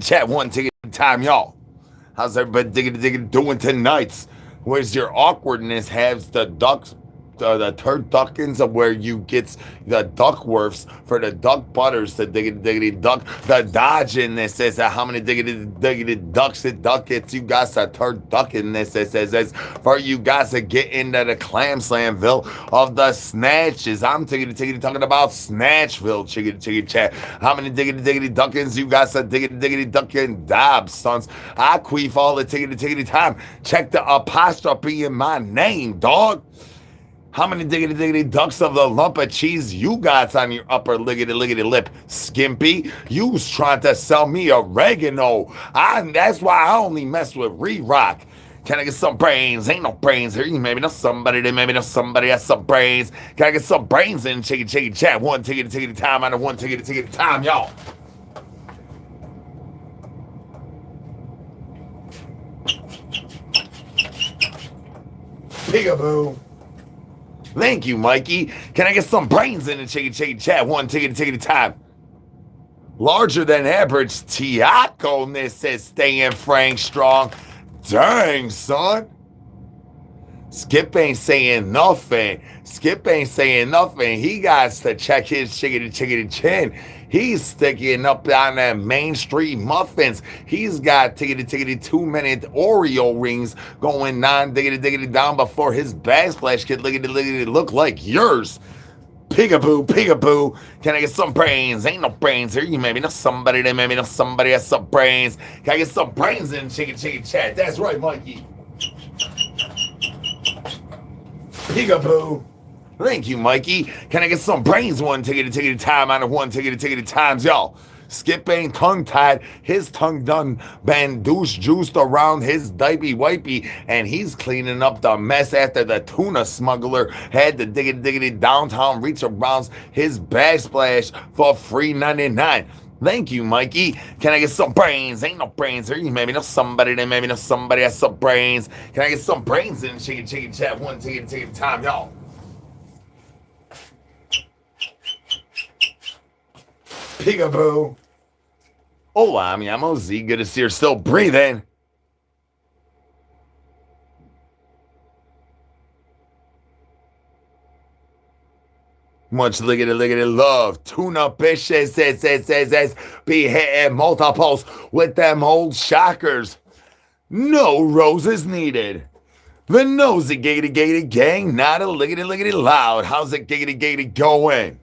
Chat one ticket at a time, y'all. How's everybody doing tonight? Where's your awkwardness? Has the ducks, the turduckins of where you get the duckworths for the duck butters, the diggity duck, the dodgingness says how many diggity ducks it duckets you guys a turduckinness says for you guys to get into the clam slamville of the snatches. I'm tiggity talking about Snatchville, chiggity chat. How many diggity duckins you guys a diggity duckin dobs, sons? I queef all the tiggity time. Check the apostrophe in my name, dog. How many diggity ducks of the lump of cheese you got on your upper liggity lip, Skimpy? You's trying to sell me oregano. That's why I only mess with re-rock. Can I get some brains? Ain't no brains here. You maybe know somebody, then maybe know somebody has some brains. Can I get some brains in chicky chat? One tiggity time out of one tiggity time, y'all. Peekaboo. Thank you, Mikey. Can I get some brains in the chicky chat? One tiggity time. Larger than average Tiaco-ness says staying Frank strong. Dang, son. Skip ain't saying nothing. Skip ain't saying nothing. He got to check his chickity chin. He's sticking up on that Main Street muffins. He's got tiggity 2-minute Oreo rings going diggity down before his backsplash could liggity look like yours. Peekaboo. Can I get some brains? Ain't no brains here. You maybe know somebody, then maybe know somebody has some brains. Can I get some brains in chicky chat? That's right, Mikey. Peekaboo. Thank you, Mikey. Can I get some brains? One tiggity time out of one tiggity times, y'all. Skip ain't tongue-tied. His tongue done been juiced around his diaper-wipey, and he's cleaning up the mess after the tuna smuggler had the diggity downtown reach around his backsplash for $3.99. Thank you, Mikey. Can I get some brains? Ain't no brains here. You maybe know somebody, then maybe know somebody has some brains. Can I get some brains in chicky chat? One tiggity time, y'all. Peekaboo. Hola, mi amo Z. Good to see her still breathing. Much liggity love. Tuna bitches says be hitting multiples with them old shockers. No roses needed. The nosy giggity gang, not a liggity loud. How's it giggity going?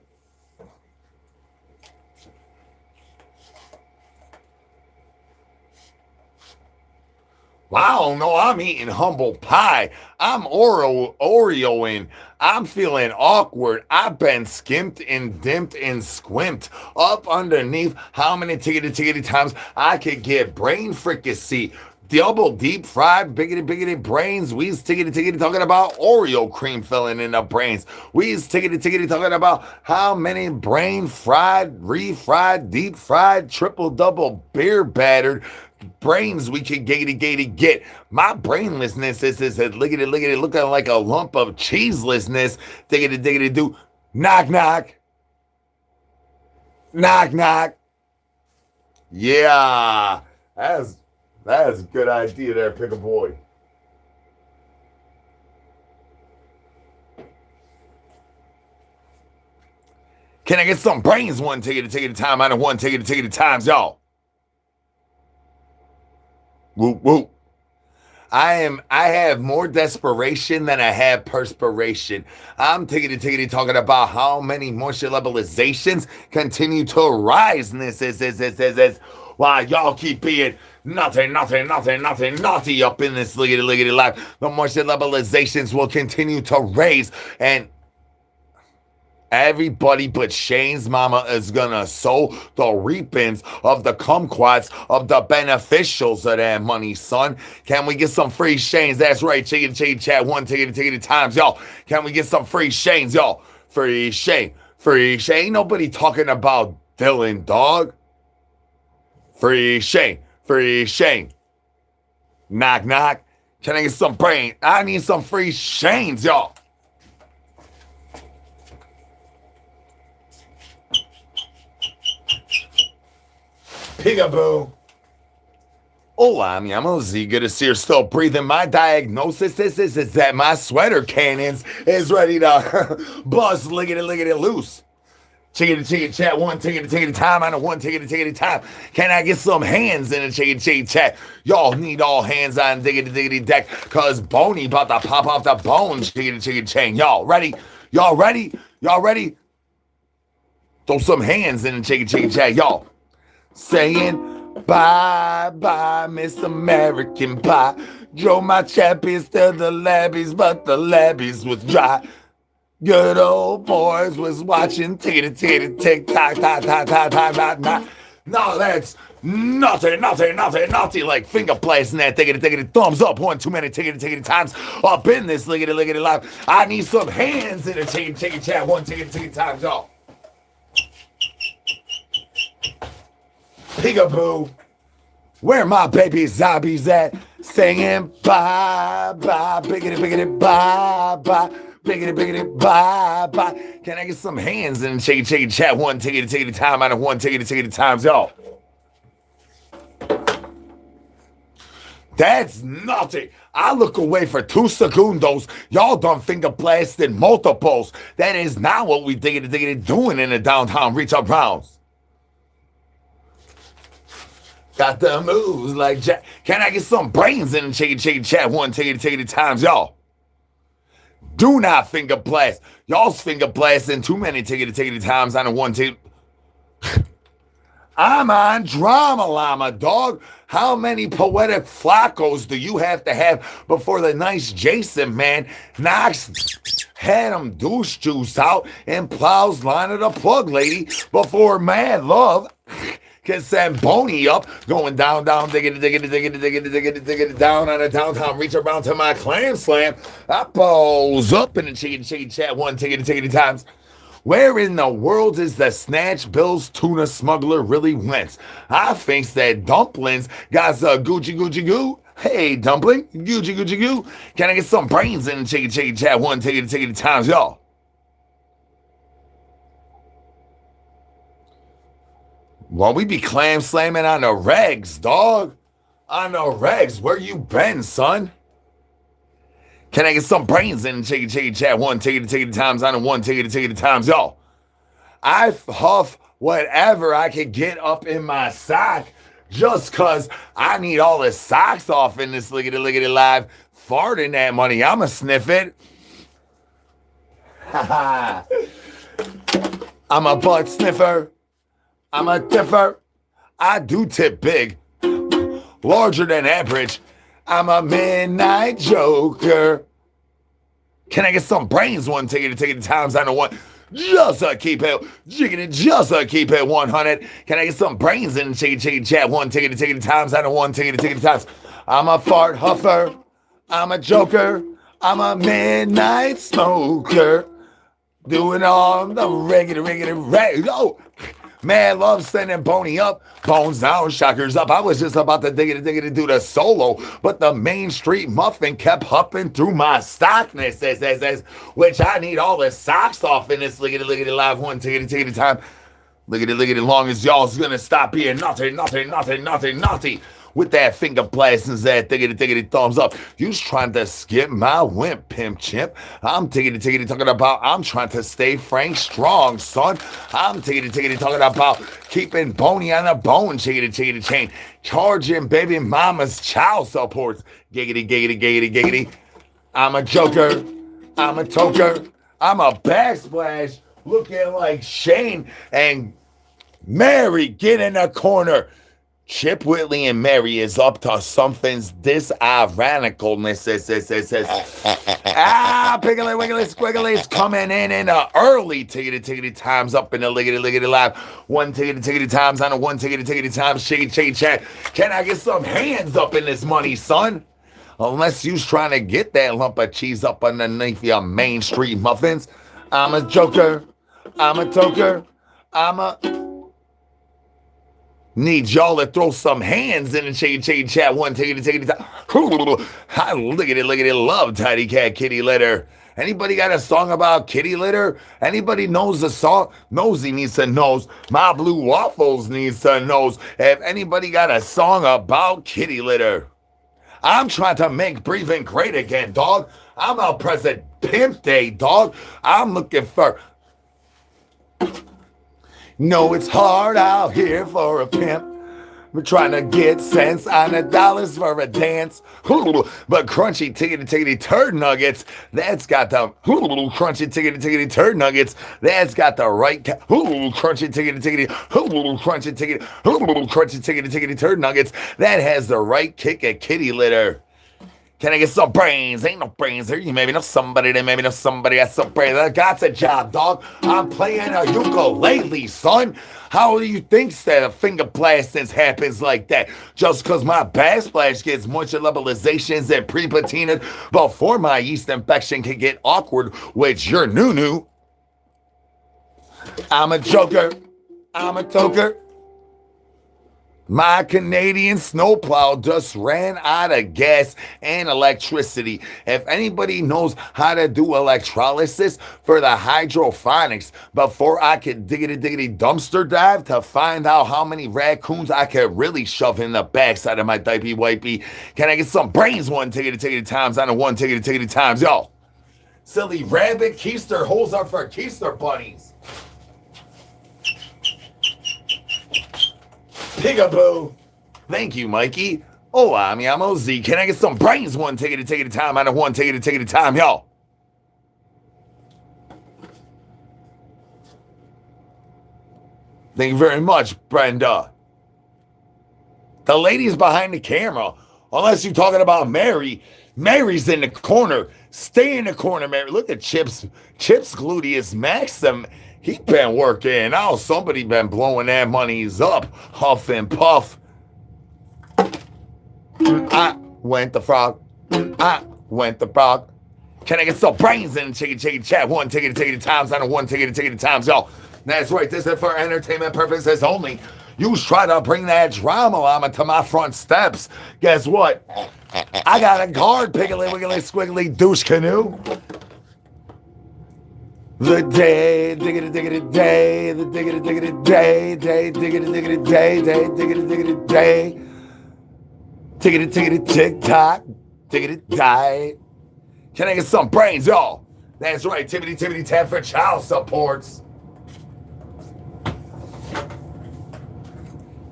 Wow, no, I'm eating humble pie. I'm Oreoing. I'm feeling awkward. I've been skimped and dimped and squimped up underneath how many tiggity times I could get brain fricassee. Double deep fried biggity brains. We's tiggity talking about Oreo cream filling in the brains. We's tiggity talking about how many brain fried, refried, deep fried, triple double beer battered brains we can get. My brainlessness is liggity looking like a lump of cheeselessness. Diggity do. Knock. Yeah, that's a good idea there, pick a boy. Can I get some brains? One tiggity time out of one tiggity times, y'all. Whoop. I have more desperation than I have perspiration. I'm tiggity talking about how many moisture levelizations continue to rise. While y'all keep being nothing naughty up in this liggity life. The moisture levelizations will continue to raise, and everybody but Shane's mama is gonna sow the reapings of the kumquats of the beneficials of that money, son. Can we get some free Shanes? That's right, chicken chat, one tiggity times, y'all. Can we get some free Shanes, y'all? Free Shane. Ain't nobody talking about Dylan, dog. Free Shane. Knock. Can I get some brain? I need some free Shanes, y'all. Peekaboo. Hola, mi amos. Good to see you're still breathing. My diagnosis is that my sweater cannons is ready to bust lickety loose. Chicken chat, one ticket time on a one ticket time. Can I get some hands in the chicken chat? Y'all need all hands on diggity deck, cause Boney about to pop off the bone chicken chain. Y'all ready? Y'all ready? Y'all ready? Throw some hands in the chicken chat, y'all. Saying bye bye, Miss American Pie. Drove my champions to the labbies, but the labbies was dry. Good old boys was watching tick tock tock. No, that's naughty like finger blasting that tickety thumbs up one too many tickety times up in this lickety live. I need some hands in the chicken chat one tickety times, y'all. Peekaboo, where my baby zombies at? Singing bye bye, biggity bye bye. Biggity bye bye. Can I get some hands in chicken chat one tickety time out of one tickety times, y'all? That's naughty. I look away for 2 segundos. Y'all done finger blasted multiples. That is not what we diggity doing in the downtown reach up rounds. Got the moves like Jack. Can I get some brains in the chicken chat one tickety times, y'all? Do not finger blast. Y'all's finger blasting too many tickety times on a one ticket. I'm on Drama Llama, dog. How many poetic flacos do you have to have before the nice Jason man knocks had him douche juice out and plows line of the plug lady before Mad Love can send Boney up, going down, diggity, down on the downtown, reach around to my clam slam. I pose up in the chicken chat one tickety times. Where in the world is the Snatch Bills tuna smuggler really went? I thinks that Dumplings got a Gucci goo. Hey, Dumpling, Gucci goo. Can I get some brains in the chicken chat one tickety times, y'all? Well, we be clam slamming on the regs, dog. On the regs, where you been, son? Can I get some brains in the chicken chat one tickety times on the one tickety times, y'all? I huff whatever I could get up in my sock just cause I need all the socks off in this lickety live. Farting that money, I'ma sniff it. I'm a butt sniffer. I'm a tipper. I do tip big. Larger than average. I'm a midnight joker. Can I get some brains one tickety times on the one? Just keep it jigging, just keep it 100. Can I get some brains in the chicken chat one tickety times on the one tickety times? I'm a fart huffer. I'm a joker. I'm a midnight smoker. Doing all the regular. Oh, Mad Love sending Boney up, bones down, shockers up. I was just about to diggity do the solo, but the Main Street Muffin kept huffing through my stockness, which I need all the socks off in this lickety live one tickety time. Lickety long as y'all's gonna stop being naughty. With that finger blasting, that tickety thumbs up. You's trying to skip my wimp, pimp chimp. I'm tickety talking about I'm trying to stay Frank strong, son. I'm tickety talking about keeping Boney on the bone, chickety chain. Charging baby mama's child supports. Giggity. I'm a joker. I'm a toker. I'm a backsplash looking like Shane and Mary. Get in the corner. Chip Whitley and Mary is up to something's this ironicalness. Piggly wiggly squiggly's coming in the early tickety times up in the lickety live. One tickety times on a one tickety times. Shake chat. Can I get some hands up in this money, son? Unless you's trying to get that lump of cheese up underneath your Main Street muffins. I'm a joker. I'm a toker. I'm a... Need y'all to throw some hands in the chicken chat one tickety time. I lickety love tidy cat kitty litter. Anybody got a song about kitty litter? Anybody knows the song? Nosy needs to knows. My Blue Waffles needs to knows. If anybody got a song about kitty litter. I'm trying to make breathing great again, dog. I'm out President Pimp Day, dog. I'm looking for... No, it's hard out here for a pimp. We're trying to get cents on the dollars for a dance. But crunchy tickety turd nuggets, that's got the crunchy tickety turd nuggets, that's got the right crunchy tickety crunchy tickety turd nuggets, that has the right kick at kitty litter. Can I get some brains? Ain't no brains here. You maybe know somebody, they maybe know somebody has some brains. I got a job, dog. I'm playing a ukulele, son. How do you think that finger blastings happens like that? Just because my backsplash gets moisturizations and pre-patinaed before my yeast infection can get awkward with your noo-noo. I'm a joker. I'm a toker. My Canadian snowplow just ran out of gas and electricity. If anybody knows how to do electrolysis for the hydroponics before I could diggity dumpster dive to find out how many raccoons I could really shove in the backside of my diaper wipey, can I get some brains one tiggity times on a one tiggity times, y'all? Silly rabbit keister holes are for keister bunnies. Pigaboo. Thank you, Mikey. Oh, I'm Z. Can I get some brains one tiggity time out of one tiggity time, y'all? Thank you very much, Brenda. The ladies behind the camera, unless you're talking about Mary, Mary's in the corner. Stay in the corner, Mary. Look at Chips Gluteus Maxim. He been working out. Somebody been blowing that monies up. Huff and puff. I went the frog. I went the frog. Can I get some brains in the chicken chat? One tiggity times on a one tiggity times, y'all. That's right. This is for entertainment purposes only. You try to bring that drama llama to my front steps. Guess what? I got a guard, piggly wiggly squiggly douche canoe. The day, diggity day, the diggity day, diggity day, tiggity tick tock, diggity die. Can I get some brains, y'all? That's right, tippity tap for child supports.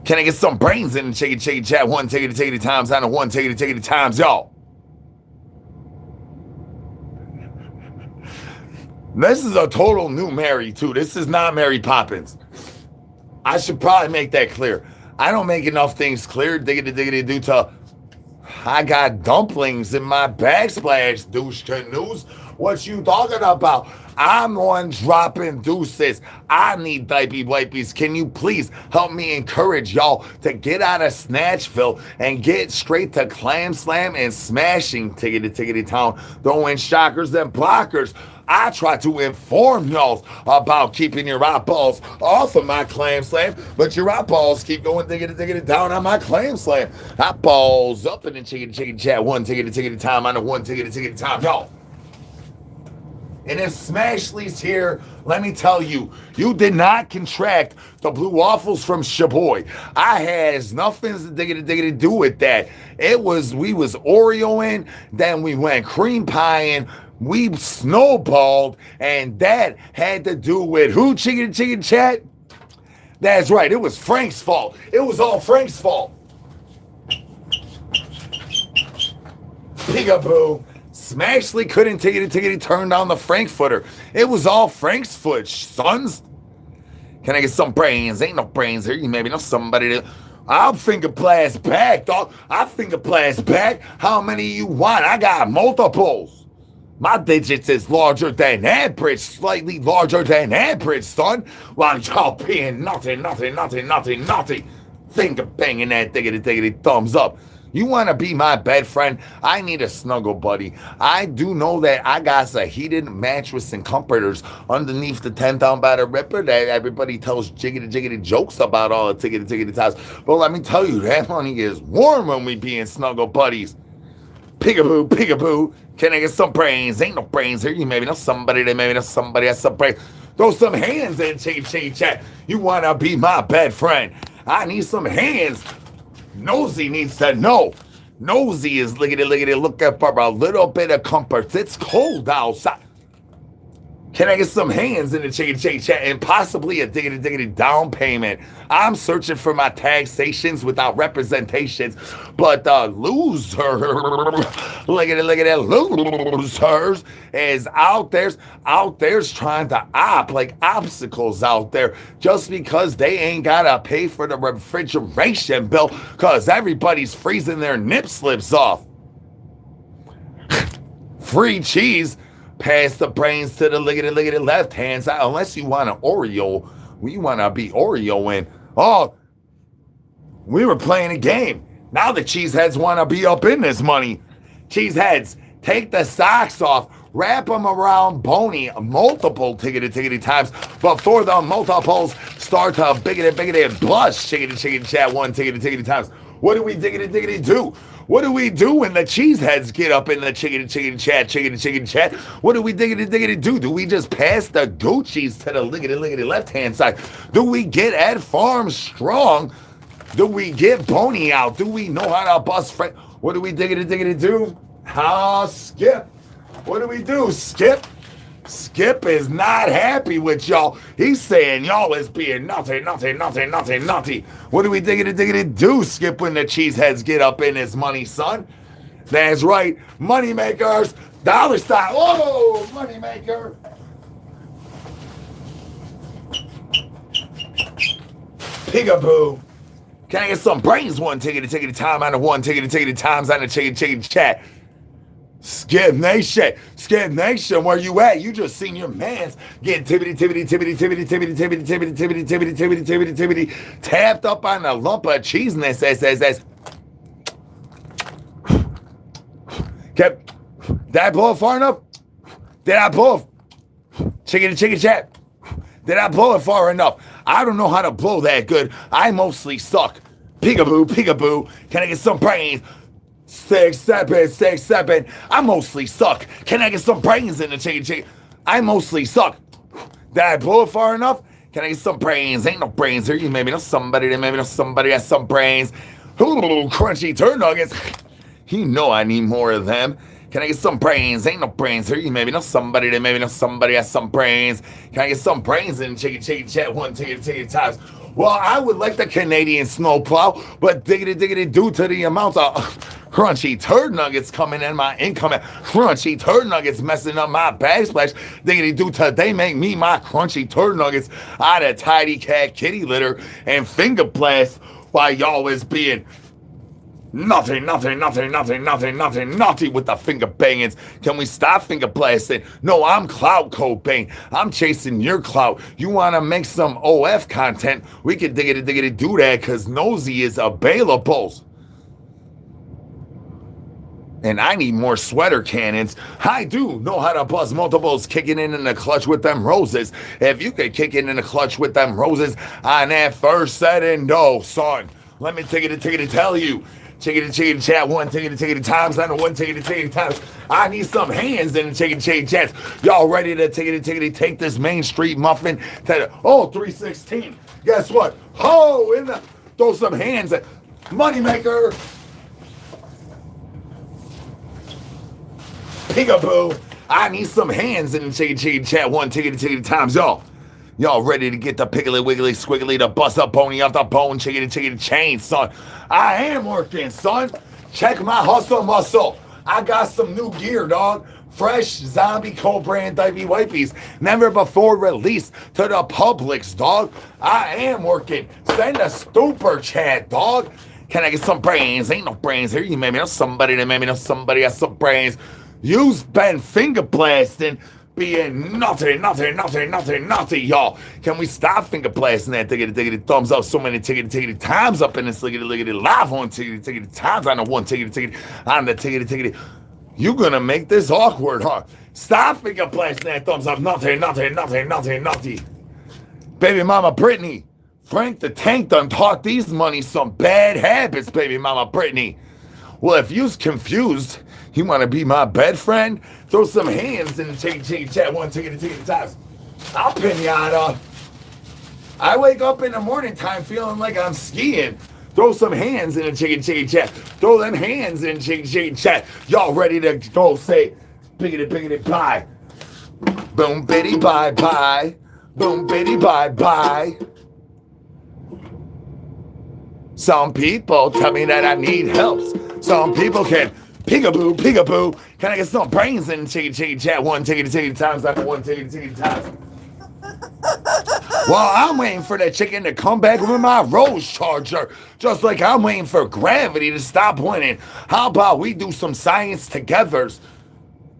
Can I get some brains in the chicken chat? One tiggity times on a one tiggity times, y'all. This is a total new Mary, too. This is not Mary Poppins. I should probably make that clear. I don't make enough things clear, diggity due to I got dumplings in my backsplash, douche canoes. What you talking about? I'm on dropping deuces. I need diaper wipies. Can you please help me encourage y'all to get out of Snatchville and get straight to Clam Slam and smashing tiggity town, throwing shockers and blockers. I try to inform y'all about keeping your eyeballs off of my Clam Slam, but your eyeballs keep going diggity down on my Clam Slam. Eyeballs up in the chicken chat. One tiggity time on the one tiggity time, y'all. And if Smashley's here, let me tell you, you did not contract the blue waffles from Shaboy. I has nothing to diggity do with that. We was Oreoing, then we went cream pieing, we snowballed, and that had to do with who, chicken chat? That's right, it was Frank's fault. It was all Frank's fault. Peekaboo. Smashley couldn't tiggity turn down the Frankfurter. It was all Frank's foot, sons. Can I get some brains? Ain't no brains here. You maybe know somebody to... I'll finger blast back, dog. I finger blast back. How many you want? I got multiples. My digits is larger than average, slightly larger than average, son. While y'all being naughty. Finger banging that diggity thumbs up. You want to be my bed friend? I need a snuggle buddy. I do know that I got a heated mattress and comforters underneath the 10-pound batter ripper that everybody tells jiggity jokes about all the tiggity times. But let me tell you, that money is warm when we be in snuggle buddies. Peekaboo, peekaboo. Can I get some brains? Ain't no brains here. You maybe know somebody. They maybe know somebody has some brains. Throw some hands in chicky chat. You wanna be my best friend? I need some hands. Nosy needs to know. Nosy is looking looking for a little bit of comfort. It's cold outside. Can I get some hands in the chicken chat and possibly a diggity down payment? I'm searching for my taxations without representations, but the loser, look at that, losers is out there's trying to like obstacles out there just because they ain't gotta pay for the refrigeration bill because everybody's freezing their nip slips off. Free cheese. Pass the brains to the lickety left hand side. Unless you want an Oreo, you want to be Oreoing. Oh, we were playing a game. Now the cheeseheads want to be up in this money. Cheeseheads, take the socks off. Wrap them around Boney multiple tickety times before the multiples start to biggity blush. Chicken chat one tickety times. What do we diggity do? What do we do when the cheeseheads get up in the chicken chat? What do we diggity do? Do we just pass the Gucci's to the lickety left hand side? Do we get Ed Farm strong? Do we get Boney out? Do we know how to bust friend? What do we diggity do? Skip. What do we do? Skip. Skip is not happy with y'all. He's saying y'all is being naughty. What do we diggity do, Skip, when the cheeseheads get up in his money, son? That's right. Money makers. Dollar style. Oh, money maker. Peekaboo. Can I get some brains? One tickety time out of one tickety times on the chicken chat. Skip Nation, where you at? You just seen your mans get tibbity tapped up on a lump of cheeseness. Did I blow it far enough? Did I blow it? Chicken chat. Did I blow it far enough? I don't know how to blow that good. I mostly suck. Peekaboo. Can I get some brains? 6-7. I mostly suck. Can I get some brains in the chicken? I mostly suck. Did I blow it far enough? Can I get some brains? Ain't no brains here. You maybe know somebody. They maybe know somebody has some brains. Ooh, crunchy turd nuggets. You know I need more of them. Can I get some brains? Ain't no brains here. You maybe know somebody. They maybe know somebody has some brains. Can I get some brains in the chicken chat? One ticket times. Well, I would like the Canadian snowplow, but diggity due to the amount of crunchy turd nuggets coming in my income, crunchy turd nuggets messing up my backsplash, diggity due to they make me my crunchy turd nuggets out of tidy cat kitty litter and finger blast while y'all is being naughty with the finger bangings. Can we stop finger blasting? No, I'm Clout Cobain. I'm chasing your clout. You want to make some OF content? We can diggity do that because Nosy is available. And I need more sweater cannons. I do know how to buzz multiples kicking in the clutch with them roses. If you could kick in the clutch with them roses on that first set and no, son, let me tickety tell you. Chicken chat, one tickety times, not one tickety times. I need some hands in the chicken chats. Y'all ready to tickety take this Main Street muffin to the 316? Guess what? Throw some hands at Moneymaker. Peekaboo. I need some hands in the chicken chat, one tickety times, y'all. Y'all ready to get the piggly wiggly squiggly to bust up Boney off the bone, chicken chain, son. I am working, son. Check my hustle muscle. I got some new gear, dog. Fresh zombie co-brand diaper wipies. Never before released to the publics, dog. I am working. Send a stupor chat, dog. Can I get some brains? Ain't no brains here. You maybe know somebody that maybe know somebody has some brains. You've been finger blasting. Being naughty, y'all. Can we stop finger blasting that tickety thumbs up? So many tickety times up in this lickety live on tickety times on the one tickety on the tickety. You gonna make this awkward, huh? Stop finger blasting that thumbs up. Naughty. Baby mama Brittany. Frank the Tank done taught these money some bad habits, baby mama Brittany. Well, if you's confused, you want to be my bed friend? Throw some hands in the chicken chat. One ticket to ticket times. I'll pinata. I wake up in the morning time feeling like I'm skiing. Throw some hands in the chicken chat. Throw them hands in the chicken chat. Y'all ready to go say biggity pie. Boom bitty bye bye. Boom bitty bye bye. Some people tell me that I need helps. Some people can peekaboo, peekaboo. Can I get some brains in the chicken chat? One ticket to ticket times after one ticket to ticket times. Well, I'm waiting for that chicken to come back with my Rose Charger. Just like I'm waiting for gravity to stop winning. How about we do some science together?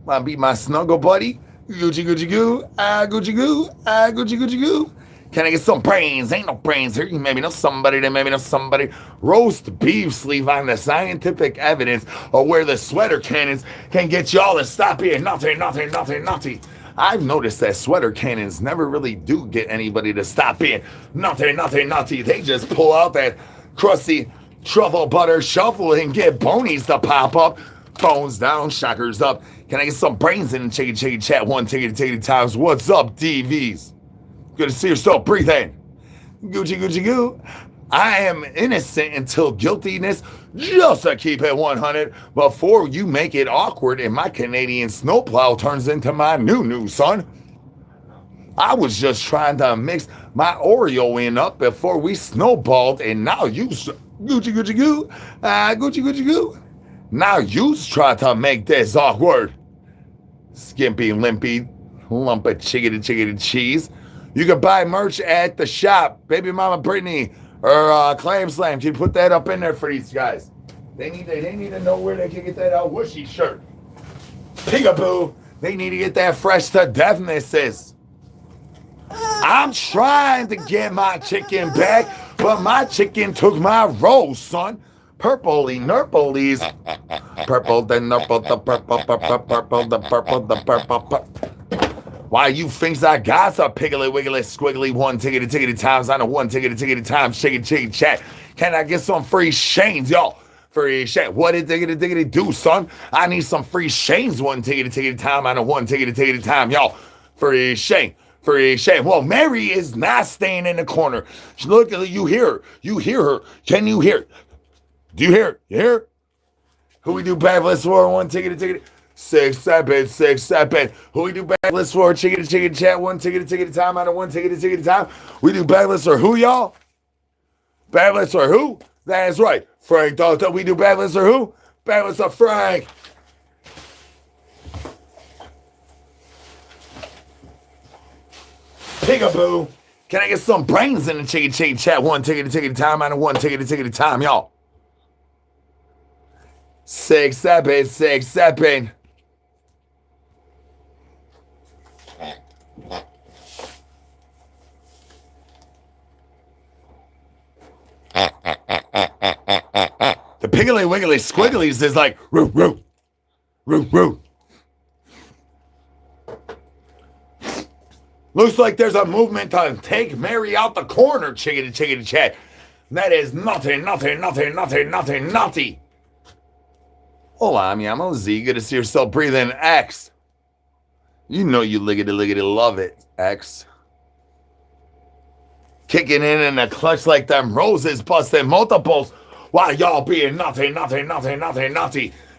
Wanna be my snuggle buddy? Gucci Gucci goo, Gucci goo, Gucci Gucci goo. Can I get some brains? Ain't no brains here. You maybe know somebody, then maybe know somebody. Roast beef sleeve on the scientific evidence of where the sweater cannons can get y'all to stop being naughty. I've noticed that sweater cannons never really do get anybody to stop being naughty. They just pull out that crusty truffle butter shuffle and get bonies to pop up. Phones down, shockers up. Can I get some brains in the chicken chat? One ticket times. What's up, DVs? Good to see yourself. Breathe in. Gucci Gucci goo. I am innocent until guiltiness, just to keep it 100 before you make it awkward and my Canadian snowplow turns into my new son. I was just trying to mix my Oreo in up before we snowballed, and now you Gucci Gucci goo, Gucci Gucci goo. Now you try to make this awkward. Skimpy, limpy, lump of chickadee cheese. You can buy merch at the shop, Baby Mama Brittany or Clam Slam. Can you put that up in there for these guys? They need to know where they can get that whooshy shirt. Peekaboo. They need to get that fresh to deathnesses. I'm trying to get my chicken back, but my chicken took my roll, son. Purpley nurplies. Purple, the nurple, the purple. Why you thinks I got a piggly wiggly squiggly one ticket to times on a one ticket to times chicken chat? Can I get some free shanes, y'all? Free shane. What did diggity do, son? I need some free shanes one ticket to time on a one ticket to time, y'all. Free shane. Free shane. Well, Mary is not staying in the corner. Look, you hear her. You hear her. Can you hear? Do you hear? You hear? Who we do backlist for? One ticket to 6-7. Who we do backlist for? Chicken chat. One ticket to time out of one ticket to time. We do backlist for who, y'all? Backlist for who? That's right. Frank Dalton. We do backlist for who? Backlist for Frank. Peekaboo. Can I get some brains in the chicken chat? One ticket to time out of one ticket to time, y'all. 6-7. The piggly wiggly squigglies is like roo. Looks like there's a movement to take Mary out the corner, chicken chat. That is nothing. Hola, mi amo Z. Good to see yourself breathing. X. You know you liggity love it, X. Kicking in the clutch like them roses busting multiples while y'all being naughty.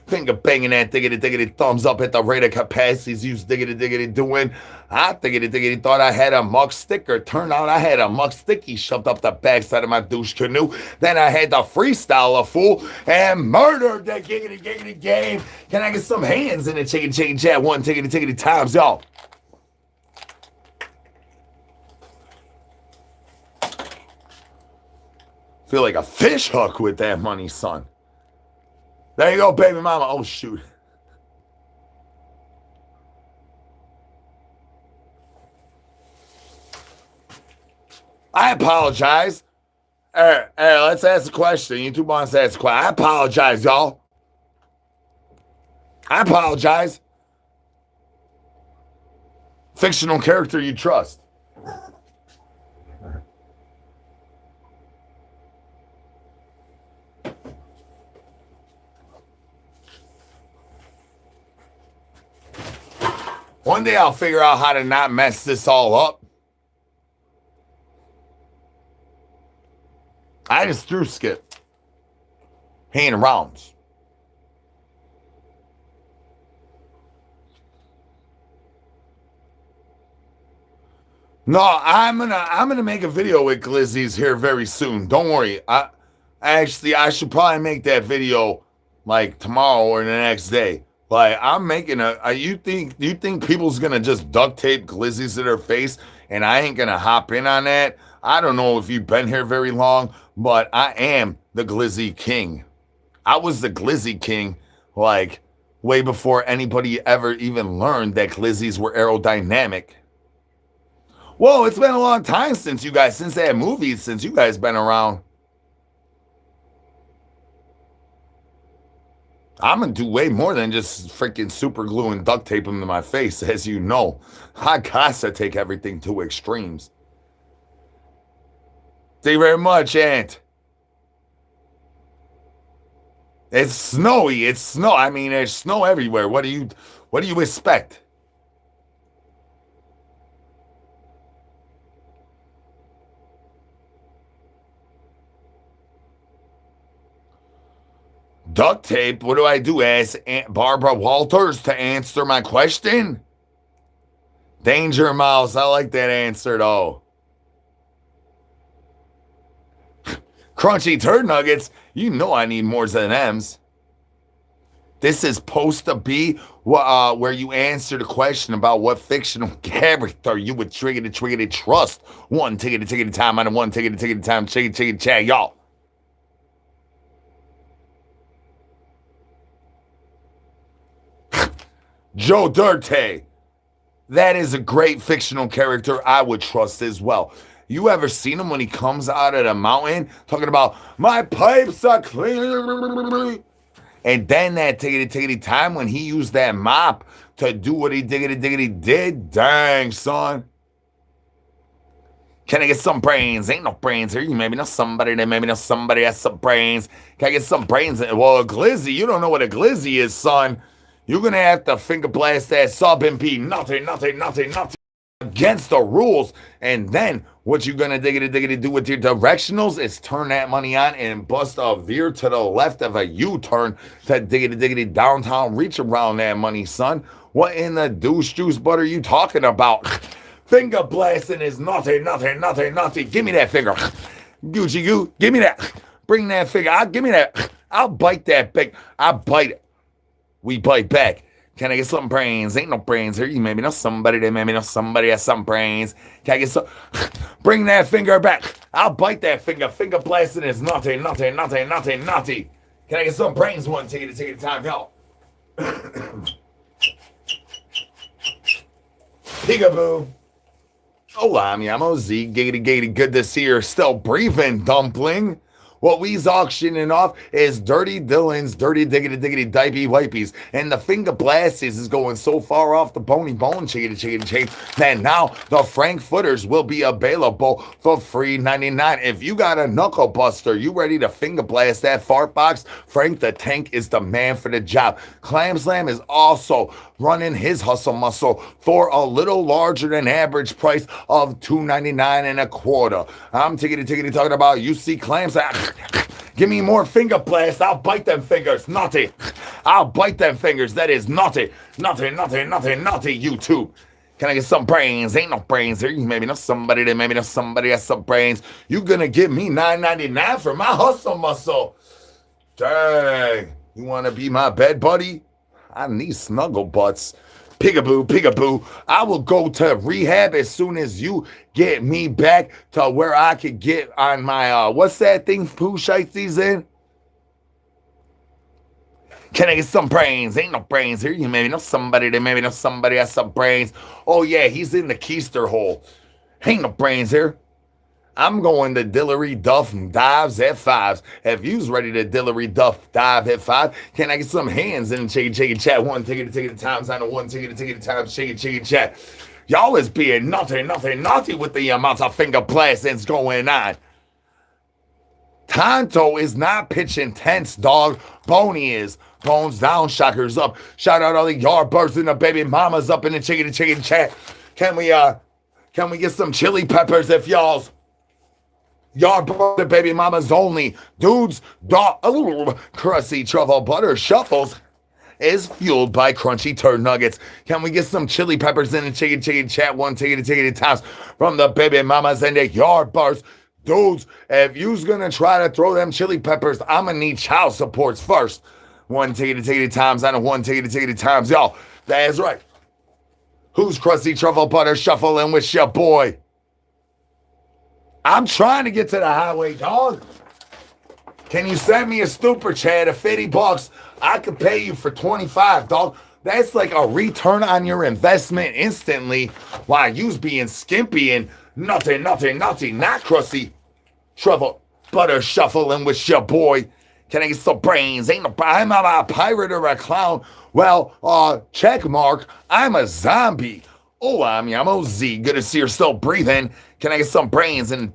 Finger banging that diggity thumbs up at the rate of capacities you diggity doing. I diggity thought I had a muck sticker. Turned out I had a muck sticky shoved up the backside of my douche canoe. Then I had to freestyle a fool and murdered the giggity game. Can I get some hands in the chicken chat? One tiggity times, y'all. Feel like a fish hook with that money, son. There you go, baby mama. Oh, shoot. I apologize. Hey, let's ask a question. You two wants to ask a question. I apologize, y'all. I apologize. Fictional character you trust. One day I'll figure out how to not mess this all up. I just threw Skip. Hanging around. No, I'm gonna make a video with glizzies here very soon. Don't worry. I should probably make that video like tomorrow or the next day. Like I'm making you think people's gonna just duct tape glizzies to their face and I ain't gonna hop in on that? I don't know if you've been here very long, but I am the glizzy king. I was the glizzy king like way before anybody ever even learned that glizzies were aerodynamic. Whoa, it's been a long time since that movie, since you guys been around. I'm gonna do way more than just freaking super glue and duct tape them to my face, as you know. I got to take everything to extremes. Thank you very much, Aunt. It's snowy. It's snow. I mean, there's snow everywhere. What do you expect? Duct tape? What do I do? Ask Aunt Barbara Walters to answer my question? Danger Mouse. I like that answer, though. Crunchy turd nuggets. You know I need more than M's. This is supposed to be where you answer the question about what fictional character you would trigger to trust. One ticket at a time, out of one ticket at a time. Chicken, chat, y'all. Joe Dirt. That is a great fictional character I would trust as well. You ever seen him when he comes out of the mountain talking about, my pipes are clean? And then that tickety time when he used that mop to do what he did. Dang, son. Can I get some brains? Ain't no brains here. You maybe know somebody that maybe know somebody has some brains. Can I get some brains? Well, a glizzy, you don't know what a glizzy is, son. You're going to have to finger blast that sub MP. Nothing. Against the rules. And then what you're going to do with your directionals is turn that money on and bust a veer to the left of a U-turn to diggity downtown reach around that money, son. What in the douche juice butter are you talking about? Finger blasting is nothing. Give me that finger. Gucci goo. Give me that. Bring that finger. Give me that. I'll bite that big. I'll bite it. We bite back. Can I get some brains? Ain't no brains here. You maybe know somebody that maybe know somebody has some brains. Can I get some? Bring that finger back. I'll bite that finger. Finger blasting is nothing. Can I get some brains? One ticket at a time, y'all. Peekaboo. Oh, I'm Yamo Z. Giggity. Good to see you're still breathing, dumpling. What we's auctioning off is Dirty Dylan's Dirty Diggity Dipey Wipies. And the finger blasts is going so far off the bony bone chicken that now the Frankfurters will be available for free 99. If you got a knuckle buster, you ready to finger blast that fart box? Frank the Tank is the man for the job. Clam Slam is also running his hustle muscle for a little larger than average price of $2.99 and a quarter. I'm tickety talking about UC Clam Slam. Give me more finger blast. I'll bite them fingers. Naughty. I'll bite them fingers. That is naughty. YouTube. Can I get some brains? Ain't no brains here. You maybe know somebody that maybe know somebody has some brains. You gonna give me $9.99 for my hustle muscle. Dang. You wanna be my bed buddy? I need snuggle butts. Peekaboo. I will go to rehab as soon as you get me back to where I could get on my, what's that thing Pooh Shiesties in? Can I get some brains? Ain't no brains here. You maybe know somebody that maybe know somebody has some brains. Oh, yeah, he's in the keister hole. Ain't no brains here. I'm going to Dillery Duff and dives at fives. If you's ready to Dillery Duff dive at five, can I get some hands in chicken chat? One ticket at a time, sign a one ticket at a time, chicken chat. Y'all is being naughty with the amounts of finger blastings going on. Tonto is not pitching tense, dog. Boney is. Bones down, shockers up. Shout out all the yardbirds and the baby mamas up in the chicken chat. Can we get some chili peppers if y'all's yardbirds and baby mamas only? Dudes, crusty truffle butter shuffles is fueled by crunchy turd nuggets. Can we get some chili peppers in the chicken chat? One ticket times from the baby mamas and the yardbirds. Dudes, if you's gonna try to throw them chili peppers, I'm gonna need child supports first. One ticket times on a one ticket times, y'all. That's right. Who's crusty truffle butter shuffling with your boy? I'm trying to get to the highway, dog. Can you send me a super chat of $50? I could pay you for 25, dog. That's like a return on your investment instantly while you's being skimpy and nothing, not crusty truffle butter shuffling with your boy. Can I get some brains? I'm not a pirate or a clown. Well, check mark. I'm a zombie. Oh, I'm Yamo-Z. Good to see you're still breathing. Can I get some brains? And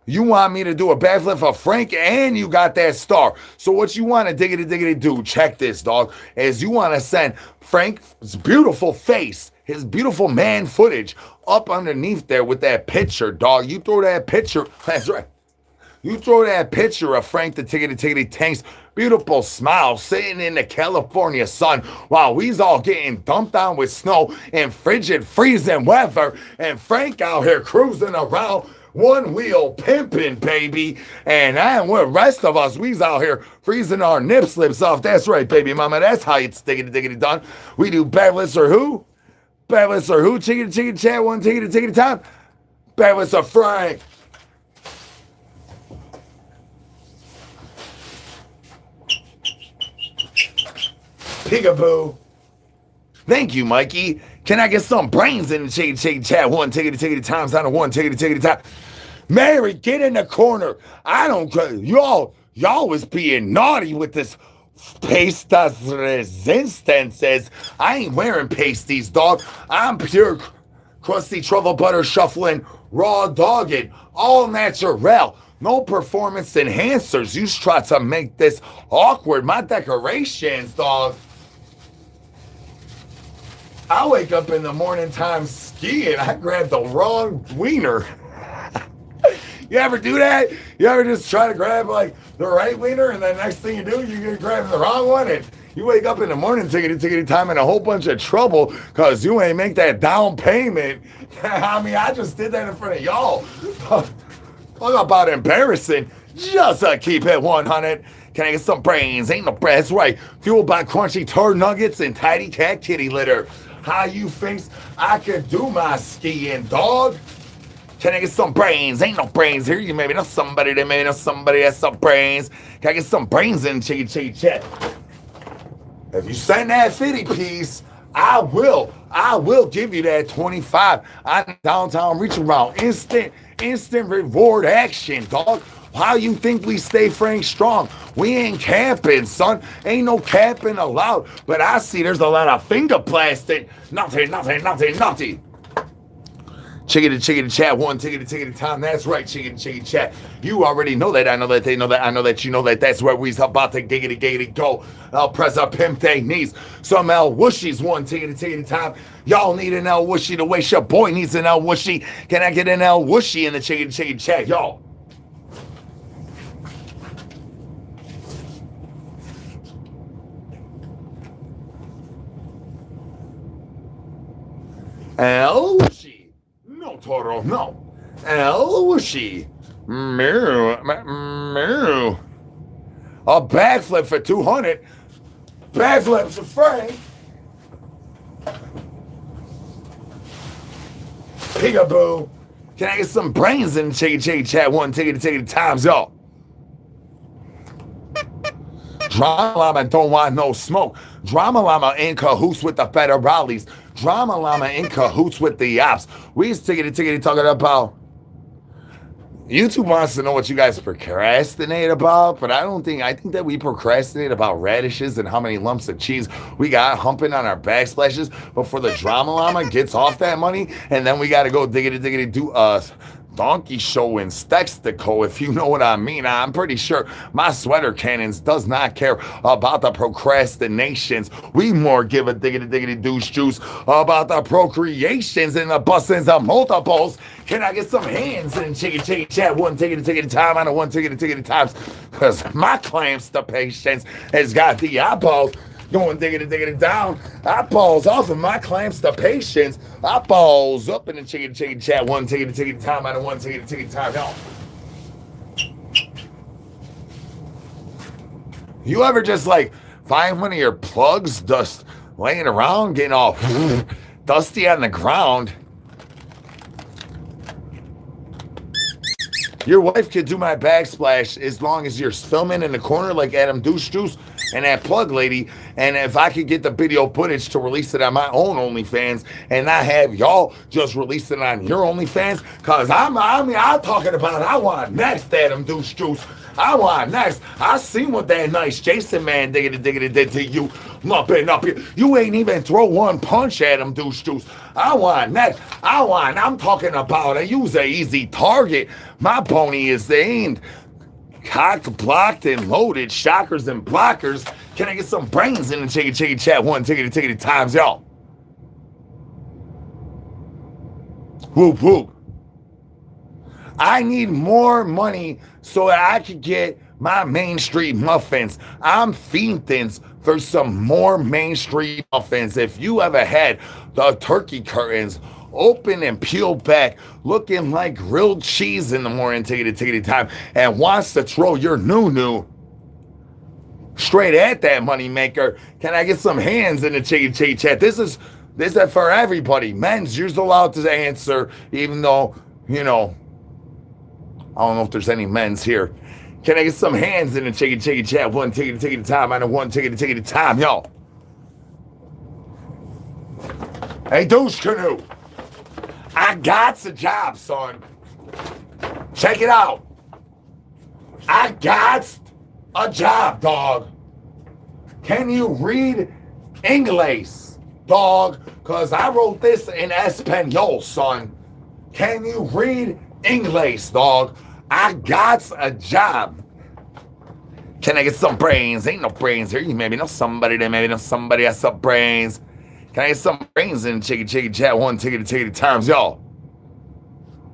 you want me to do a backflip for Frank, and you got that star. So what you want to diggity do, check this, dog, is you want to send Frank's beautiful face, his beautiful man footage, up underneath there with that picture, dog. You throw that picture. That's right. You throw that picture of Frank the Tickety Tank's beautiful smile sitting in the California sun while we's all getting dumped on with snow and frigid freezing weather, and Frank out here cruising around one wheel pimping, baby. And the rest of us, we's out here freezing our nip slips off. That's right, baby mama. That's how it's diggity done. We do Beverless or who? Beverless or who? Chicken chat, one tickety time. Beverless or Frank. Peekaboo. Thank you, Mikey. Can I get some brains in the chicken chat? One tickety times on a one tickety time. Mary, get in the corner. I don't. Y'all was being naughty with this pastas resistances. I ain't wearing pasties, dog. I'm pure crusty truffle butter shuffling, raw dogged, all natural. No performance enhancers. You try to make this awkward. My decorations, dog. I wake up in the morning time skiing. I grab the wrong wiener. You ever do that? You ever just try to grab like the right wiener, and then next thing you do, you're grabbing the wrong one, and you wake up in the morning tickety time in a whole bunch of trouble because you ain't make that down payment. I mean, I just did that in front of y'all. Talk about embarrassing. Just to keep it 100. Can I get some brains? Ain't no bread. That's right. Fueled by crunchy turd nuggets and tidy cat kitty litter. How you think I could do my skiing, dog? Can I get some brains? Ain't no brains here. You maybe know somebody that maybe know somebody that's some brains. Can I get some brains in chicken chat? If you send that 50 piece, I will give you that 25 on downtown reach around. Instant reward action, dog. How you think we stay Frank strong? We ain't camping, son. Ain't no camping allowed. But I see there's a lot of finger plastic. Nothing. Chicken chat, one ticket time. That's right, chicken chat. You already know that. I know that they know that. I know that you know that. That's where we's about to giggity go. I'll press up pimp they knees. Some L Wooshies, one ticket time. Y'all need an L Wooshie the way your boy needs an L Wooshie. Can I get an L Wooshie in the chicken chat, y'all? L Wooshie. No, Toro, no. L Wooshie. Meow. A backflip for 200. Backflip for Frank. Peekaboo. Can I get some brains in chicken chat? One ticket times, y'all. Drama Llama don't want no smoke. Drama Llama in cahoots with the federales. Drama Llama in cahoots with the ops. We just tickety talking about. YouTube wants to know what you guys procrastinate about, but I think that we procrastinate about radishes and how many lumps of cheese we got humping on our backsplashes before the Drama Llama gets off that money, and then we got to go diggity donkey show in Stextico, if you know what I mean. I'm pretty sure my sweater cannons does not care about the procrastinations. We more give a diggity douche juice about the procreations and the bustings of multiples. Can I get some hands and chicken chat? One ticket time on a one ticket times. Because my clamps the patience has got the eyeballs going diggity down. Eyeballs off of my clamps the patience. Eyeballs up in the chicken chat. One ticket time on a one ticket time. Y'all. You ever just like find one of your plugs just laying around getting all dusty on the ground? Your wife could do my backsplash as long as you're filming in the corner like Adam Douche Juice and that plug lady. And if I could get the video footage to release it on my own OnlyFans and not have y'all just release it on your OnlyFans, because I'm talking about I want next Adam Douche Juice. I want next. I seen what that nice Jason man did to you. Lumping up here. You ain't even throw one punch at him, douche juice. I want next. I'm talking about I use a easy target. My pony is aimed, cocked, blocked, and loaded. Shockers and blockers. Can I get some brains in the chicken chat? One ticket times, y'all. Whoop whoop. I need more money so that I could get my Main Street muffins. I'm fiending for some more Main Street muffins. If you ever had the turkey curtains open and peeled back, looking like grilled cheese in the morning, tickety time, and wants to throw your new straight at that money maker, can I get some hands in the chicken chat? This is for everybody. Men's, you're allowed to answer, even though, you know, I don't know if there's any men's here. Can I get some hands in the chicken chat? One ticket time on a one ticket time, y'all. Hey, douche canoe. I got a job, son. Check it out. I got a job, dog. Can you read English, dog? Because I wrote this in Espanol, son. Can you read English, dog? I got a job. Can I get some brains? Ain't no brains here. You maybe know somebody that maybe know somebody has some brains. Can I get some brains in chicken chat? One ticket times, y'all.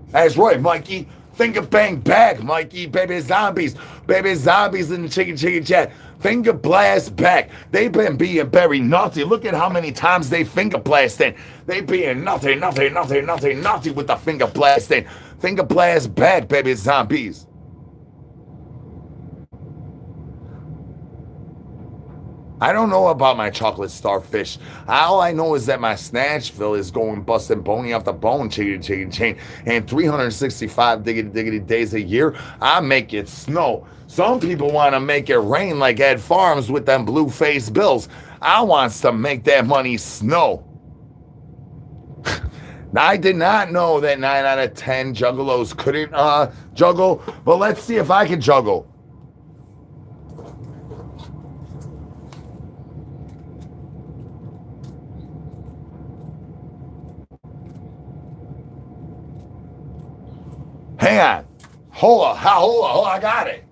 That's right, Mikey. Finger bang back, Mikey. Baby zombies in the chicken chat. Finger blast back. They've been being very naughty. Look at how many times they finger blasting. They being naughty with the finger blasting. Finger blast back, baby zombies. I don't know about my chocolate starfish. All I know is that my Snatchville is going busting bony off the bone, chicken chain. And 365 diggity days a year, I make it snow. Some people want to make it rain like Ed Farms with them blue face bills. I wants to make that money snow. I did not know that 9 out of 10 juggalos couldn't juggle, but let's see if I can juggle. Hang on. Hold on, I got it.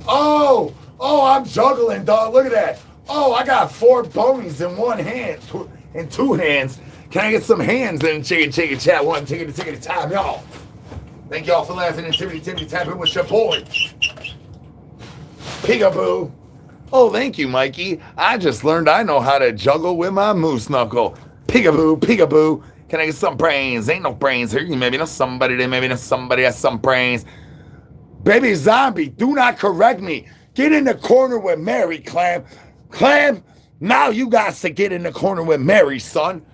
Oh, I'm juggling, dog. Look at that. Oh, I got 4 bonies in one hand, in 2 hands. Can I get some hands in chicken chat? One ticket time, y'all. Thank y'all for laughing and tippity tapping with your boy. Peekaboo. Oh, thank you, Mikey. I just learned I know how to juggle with my moose knuckle. Peekaboo. Can I get some brains? Ain't no brains here. You maybe know somebody there, maybe know somebody has some brains. Baby zombie, do not correct me. Get in the corner with Mary, Clam. Clam, now you got to get in the corner with Mary, son.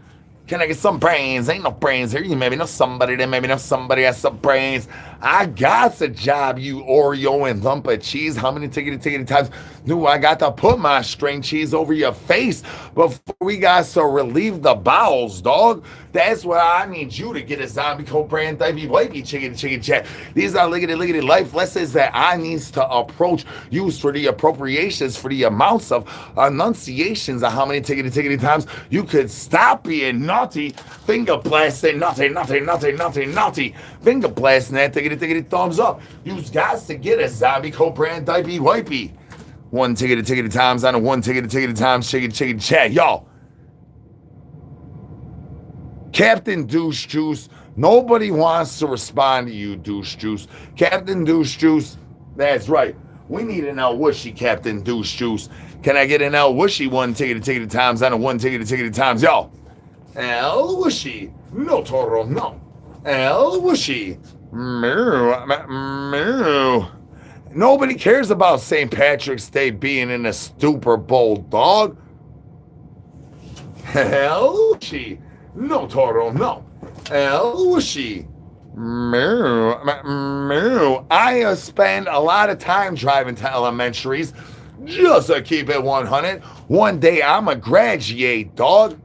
Can I get some brains? Ain't no brains here. You maybe know somebody there, maybe know somebody has some brains. I got a job, you Oreo and lump of cheese. How many tickety times Do I got to put my string cheese over your face before we got to relieve the bowels, dog? That's what I need you to get a zombie cold brand baby wavy chicken chat. These are liggity life lessons that I needs to approach, use for the appropriations, for the amounts of enunciations of how many tickety times you could stop being naughty, finger blasting, naughty, finger blasting that tickety thumbs up. You've got to get a zombie cold brand baby wipey. One tickety times on a one tickety times chicken chat, y'all. Captain Douche Juice, nobody wants to respond to you, Douche Juice. Captain Douche Juice, that's right. We need an El Whooshy, Captain Douche Juice. Can I get an El Whooshy one tickety times on a one tickety times, y'all? El Whooshy, no Toro, no. El Whooshy, meow. Nobody cares about St. Patrick's Day being in a Super Bowl, dog. El Whooshy. No, Toro, no. El Whooshy. I spend a lot of time driving to elementaries just to keep it 100. One day I'm a graduate, dog.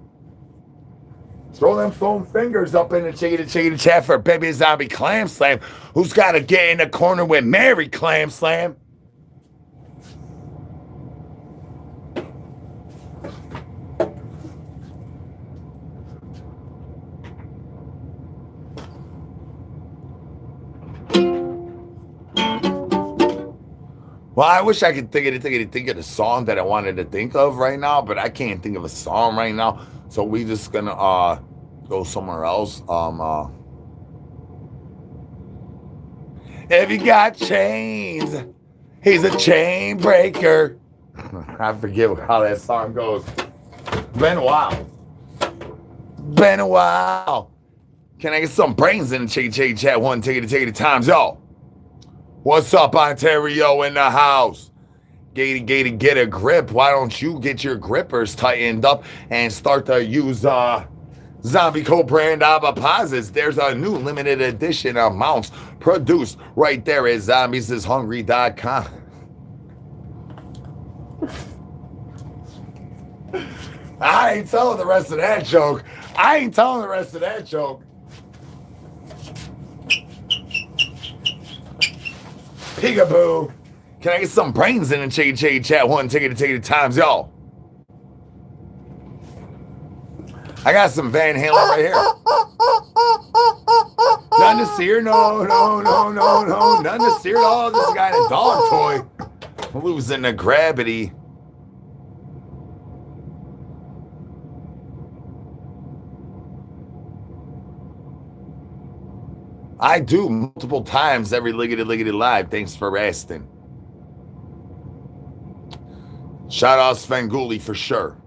Throw them foam fingers up in the chicken chat for baby zombie clam slam. Who's got to get in the corner with Mary Clam Slam? Well, I wish I could think of the song that I wanted to think of right now, but I can't think of a song right now. So we just gonna go somewhere else. If you got chains, he's a chain breaker. I forget how that song goes. Been a while. Been a while. Can I get some brains in the chicken chat? One tickety times, y'all. What's up, Ontario in the house? Gatey, get a grip. Why don't you get your grippers tightened up and start to use Zombie co-brand Abaposits? There's a new limited edition amounts produced right there at zombiesishungry.com. I ain't telling the rest of that joke. Peekaboo. Can I get some brains in the chicken chat? One tickety times, y'all. I got some Van Halen right here. Nothing to steer, no. Nothing to steer at all. This guy in a dog toy. Losing the gravity. I do multiple times every liggity live. Thanks for asking. Shout out Svengoolie for sure.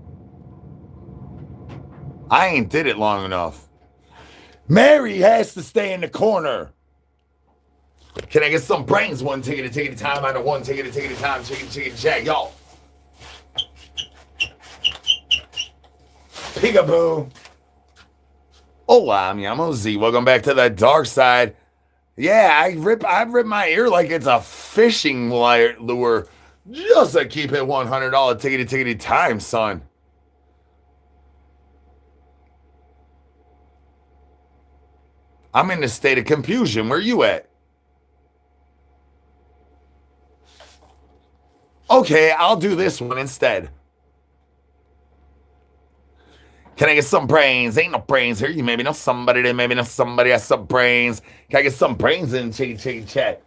I ain't did it long enough. Mary has to stay in the corner. Can I get some brains? One tickety time out of one tickety time chicken chat, y'all. Peekaboo. Hola, I'm Yamo Z. Welcome back to the dark side. Yeah, I rip my ear like it's a fishing lure just to keep it $100 tickety time, son. I'm in a state of confusion. Where you at? Okay, I'll do this one instead. Can I get some brains? Ain't no brains here. You maybe know somebody. They maybe know somebody has some brains. Can I get some brains in chicken chat?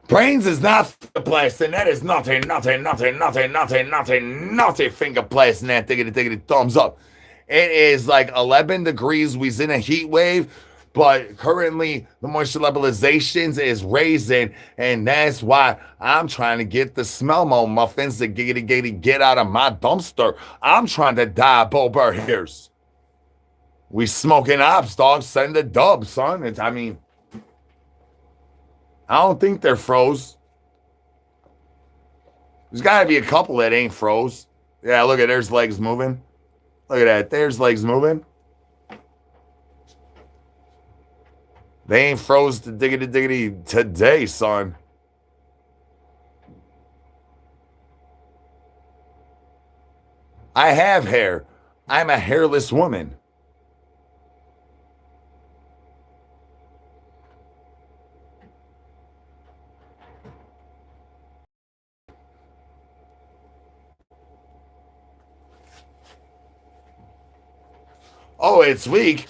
Brains is not finger blasting. That is nothing finger blasting. That diggity thumbs up. It is like 11 degrees. We's in a heat wave, but currently the moisture levelizations is raising, and that's why I'm trying to get the smell-mo muffins to get out of my dumpster. I'm trying to die Bober hairs. We smoking ops, dog. Send a dub, son. I don't think they're froze. There's got to be a couple that ain't froze. Yeah, look at there's legs moving. Look at that. There's legs moving. They ain't froze to diggity today, son. I have hair. I'm a hairless woman. Oh, it's weak.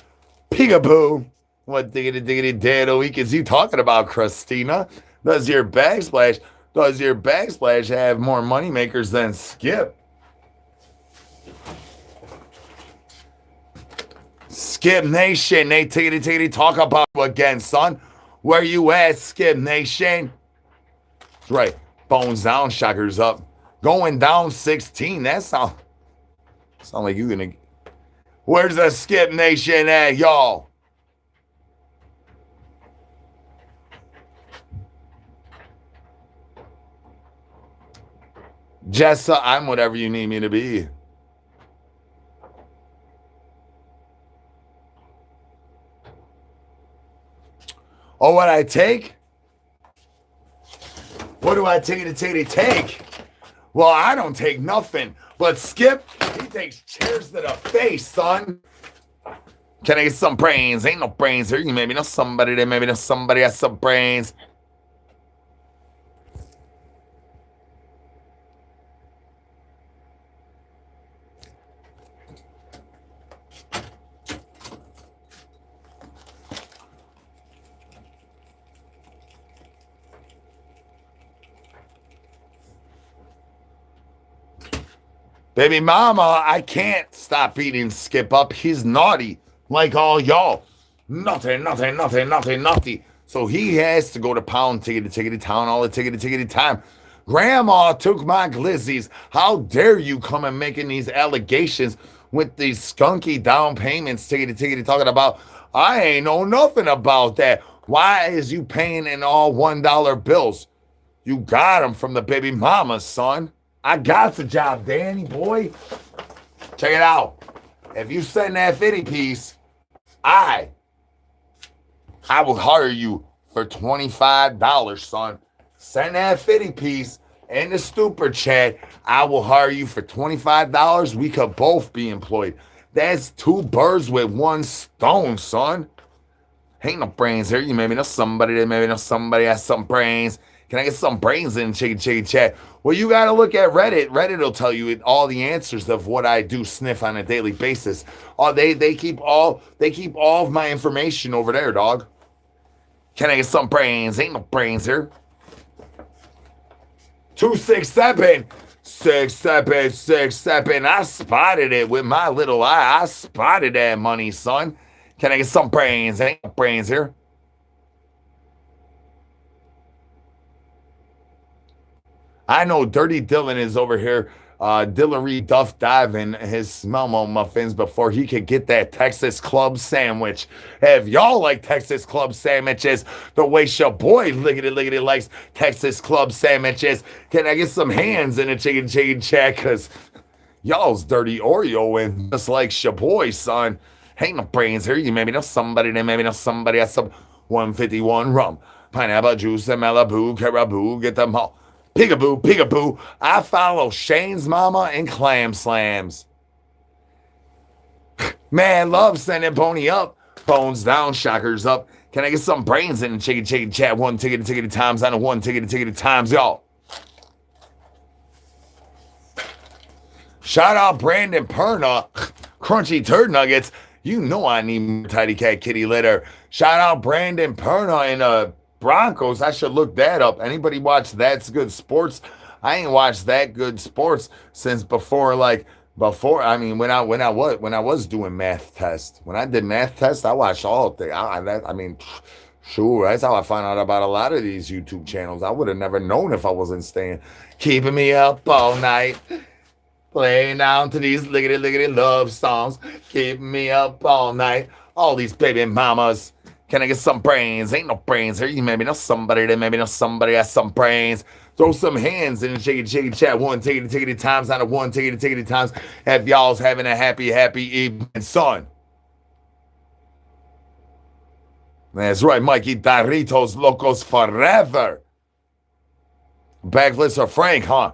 Peekaboo. What diggity diggity dead a week is he talking about, Christina? Does your backsplash have more moneymakers than Skip? Skip Nation, they tiggity tiggity talk about you again, son. Where you at, Skip Nation? That's right. Bones down, shockers up. Going down 16. That sound like you gonna. Where's the Skip Nation at, y'all? Jessa, I'm whatever you need me to be. Oh, what I take? What do I take? Well, I don't take nothing. But Skip, he takes chairs to the face, son. Can I get some brains? Ain't no brains here. You maybe know somebody there. Maybe know somebody has some brains. Baby mama, I can't stop eating Skip up. He's naughty, like all y'all. Nothing. So he has to go to pound tickety town all the tickety time. Grandma took my glizzies. How dare you come and making these allegations with these skunky down payments tickety talking about? I ain't know nothing about that. Why is you paying in all $1 bills? You got them from the baby mama, son. I got the job, Danny boy. Check it out. If you send that 50 piece, I will hire you for $25, son. Send that 50 piece in the stupid chat. I will hire you for $25. We could both be employed. That's two birds with one stone, son. Ain't no brains here. You maybe know somebody that maybe know somebody has some brains. Can I get some brains in chicky chat? Well, you got to look at Reddit. Reddit will tell you all the answers of what I do sniff on a daily basis. Oh, they keep all of my information over there, dog. Can I get some brains? Ain't no brains here. 267 677. I spotted it with my little eye. I spotted that money, son. Can I get some brains? Ain't no brains here. I know Dirty Dylan is over here Dillery Duff diving his Smelmo muffins before he could get that Texas Club sandwich. If y'all like Texas Club sandwiches the way your boy lickety likes Texas Club sandwiches, can I get some hands in a chicken chat? Because y'all's dirty Oreo and just like your boy, son. Ain't no brains here. You maybe know somebody, then maybe know somebody has some 151 rum, pineapple juice, and Malibu, caribou, get them all. Peekaboo. I follow Shane's mama and Clam Slams. Man, love sending pony up. Bones down, shockers up. Can I get some brains in the chicken chat? One tickety times on a one tickety times, y'all. Shout out Brandon Perna. Crunchy turd nuggets. You know I need tidy cat kitty litter. Shout out Brandon Perna and Broncos. I should look that up. Anybody watch That's Good Sports? I ain't watched That Good Sports since before. I mean, when I was doing math test. When I did math test, I watched all of it. Sure, that's how I found out about a lot of these YouTube channels. I would have never known if I wasn't staying, keeping me up all night, playing down to these lickety love songs, keeping me up all night. All these baby mamas. Can I get some brains? Ain't no brains here. You maybe know somebody that maybe know somebody has some brains. Throw some hands in the chicken chat. One tickety times on a one tickety times. If y'all's having a happy evening, son. That's right, Mikey. Doritos Locos forever. Backlist of Frank, huh?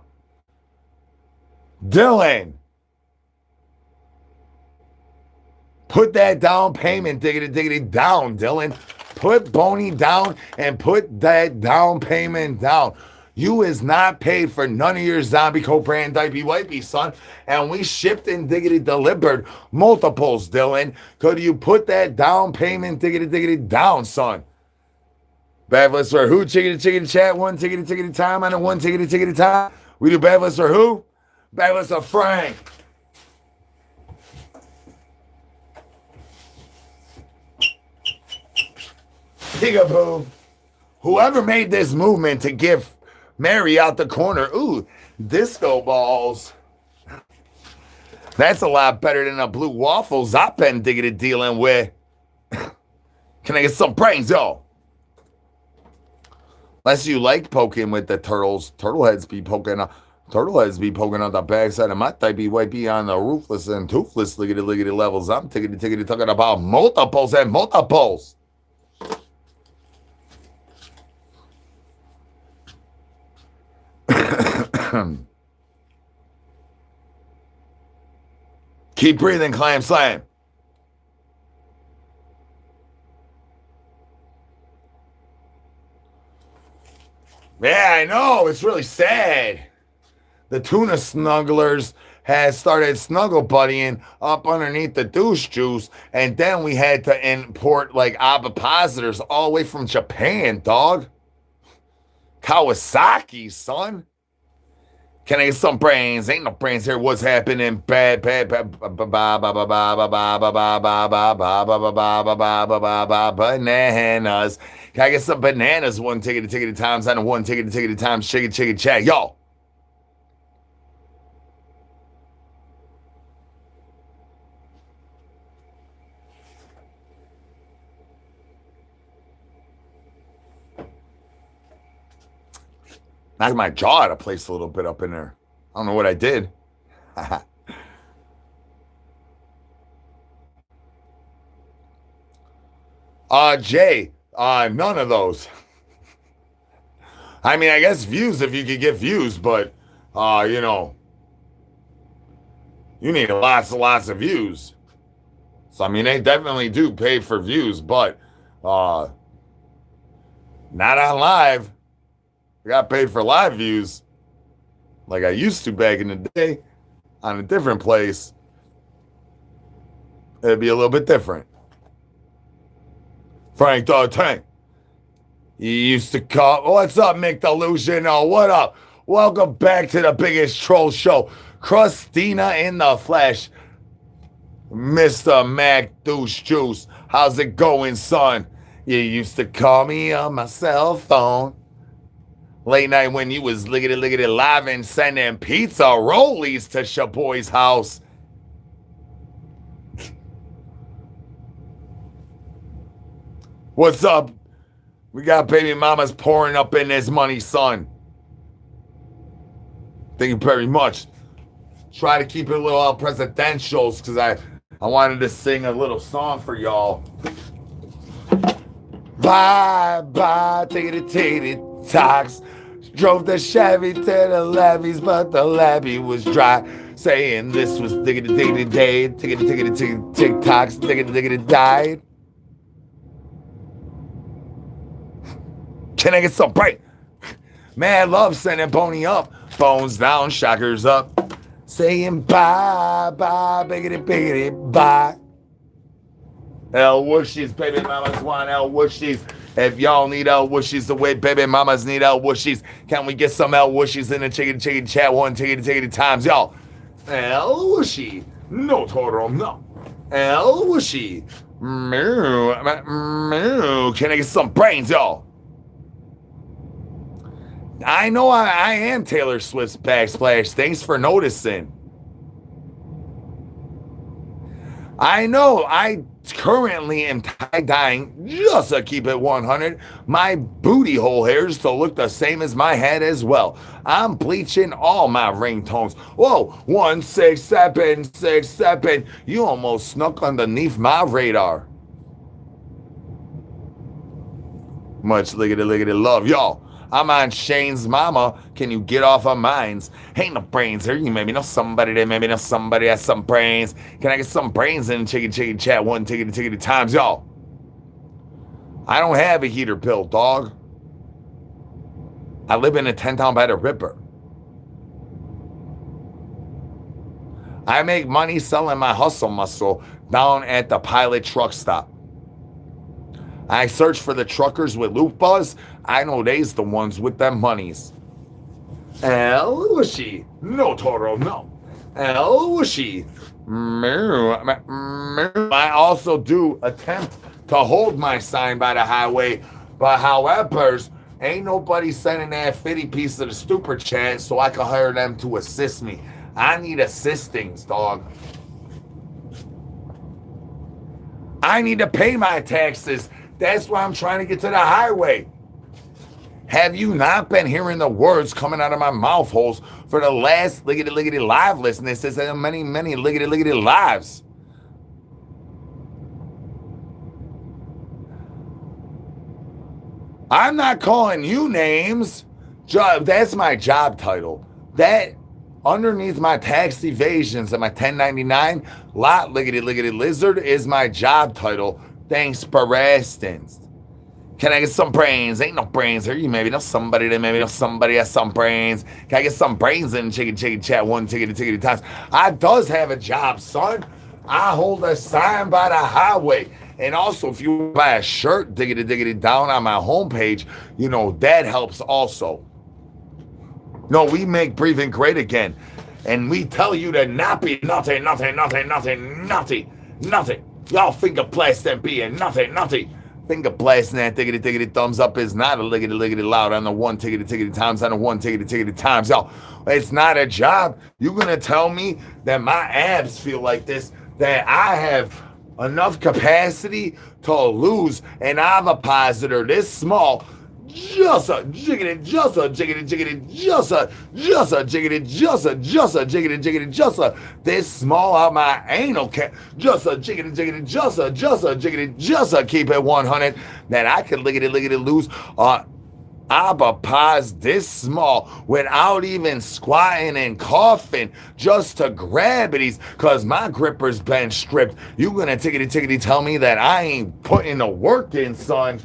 Dylan. Put that down payment, diggity down, Dylan. Put Boney down and put that down payment down. You is not paid for none of your zombie co-brand diaper wipey, son. And we shipped and diggity delivered multiples, Dylan. Could you put that down payment diggity down, son? Bad list for who? Chickity chat. One tickety time and a one tickety time. We do bad list for who? Bad list for Frank. Peekaboo. Whoever made this movement to give Mary out the corner, ooh, disco balls. That's a lot better than the blue waffles I've been diggity dealing with. Can I get some brains, yo? Unless you like poking with the turtles. Turtle heads be poking out the backside of my typey wipey on the roofless and toothless liggity levels. I'm tickety talking about multiples and multiples. Keep breathing, clam slam. Yeah, I know. It's really sad. The tuna snugglers has started snuggle buddying up underneath the douche juice, and then we had to import like ovipositors all the way from Japan, dog. Kawasaki, son. Can I get some brains? Ain't no brains here. What's happening? Bad. Bananas. Can I get some bananas? One ticket times and one ticket times. Chicken chat. Yo. Knocked my jaw out of place a little bit up in there. I don't know what I did. Jay, none of those. I mean, I guess views if you could get views, but, you know, you need lots and lots of views. So, I mean, they definitely do pay for views, but, not on live. I got paid for live views like I used to back in the day on a different place. It'd be a little bit different. Frank Dog Tank. You used to call. What's up, Mick Delusion? Oh, what up? Welcome back to the biggest troll show. Christina in the flesh. Mr. Mac Douche Juice. How's it going, son? You used to call me on my cell phone. Late night when you was liggity live and sending pizza rollies to Shaboy's house. What's up? We got baby mamas pouring up in this money, son. Thank you very much. Try to keep it a little presidentials because I wanted to sing a little song for y'all. Bye, take it, talks. Drove the Chevy to the levees, but the levee was dry. Saying this was diggity day, tick-tocks, diggity died. Can I get some break? Man, love sending Boney up, bones down, shockers up. Saying bye, biggity, bye. L Wooshies, baby mamas want L Wooshies. If y'all need L Wooshies the way baby mamas need L Wooshies, can we get some L Wooshies in the chicken chat? One ticket times, y'all. L Wooshie. No total, no. L Wooshie. Moo. Can I get some brains, y'all? I know I am Taylor Swift's backsplash. Thanks for noticing. I know I currently am tie-dyeing, just to keep it 100, my booty hole hairs to look the same as my head as well. I'm bleaching all my ringtones. Whoa, 16767. You almost snuck underneath my radar. Much liggity love, y'all. I'm on Shane's mama. Can you get off of mines? Ain't no brains here. You maybe know somebody that maybe know somebody has some brains. Can I get some brains in chicken chat? One tickety times, y'all. I don't have a heater pill, dog. I live in a 10-town by the Ripper. I make money selling my hustle muscle down at the Pilot truck stop. I search for the truckers with loop buzz. I know they's the ones with them monies. Elwishy. No, Toro, no. Elwishy. I also do attempt to hold my sign by the highway, but however, ain't nobody sending that 50 piece of the stupid chat so I can hire them to assist me. I need assistings, dog. I need to pay my taxes. That's why I'm trying to get to the highway. Have you not been hearing the words coming out of my mouth holes for the last liggity live listeners? There's many liggity lives. I'm not calling you names. That's my job title. That underneath my tax evasions and my 1099 lot liggity lizard is my job title. Thanks for asking. Can I get some brains? Ain't no brains here. You maybe know somebody that maybe know somebody has some brains. Can I get some brains in chicken chat? One tickety times. I does have a job, son. I hold a sign by the highway. And also, if you buy a shirt, diggity down on my homepage, you know, that helps also. No, we make breathing great again. And we tell you to not be nothing. Y'all finger blast and being nothing. Finger blasting that diggity thumbs up is not a liggity loud on the one tickety times on the one tickety times. Y'all, it's not a job. You're going to tell me that my abs feel like this, that I have enough capacity to lose an ovipositor this small, just a jiggity, this small out my anal cat, just a jiggity, keep it 100, that I could liggity lose abapaz this small without even squatting and coughing just to grab it, cause my gripper's been stripped. You gonna tickety tell me that I ain't putting the work in, son?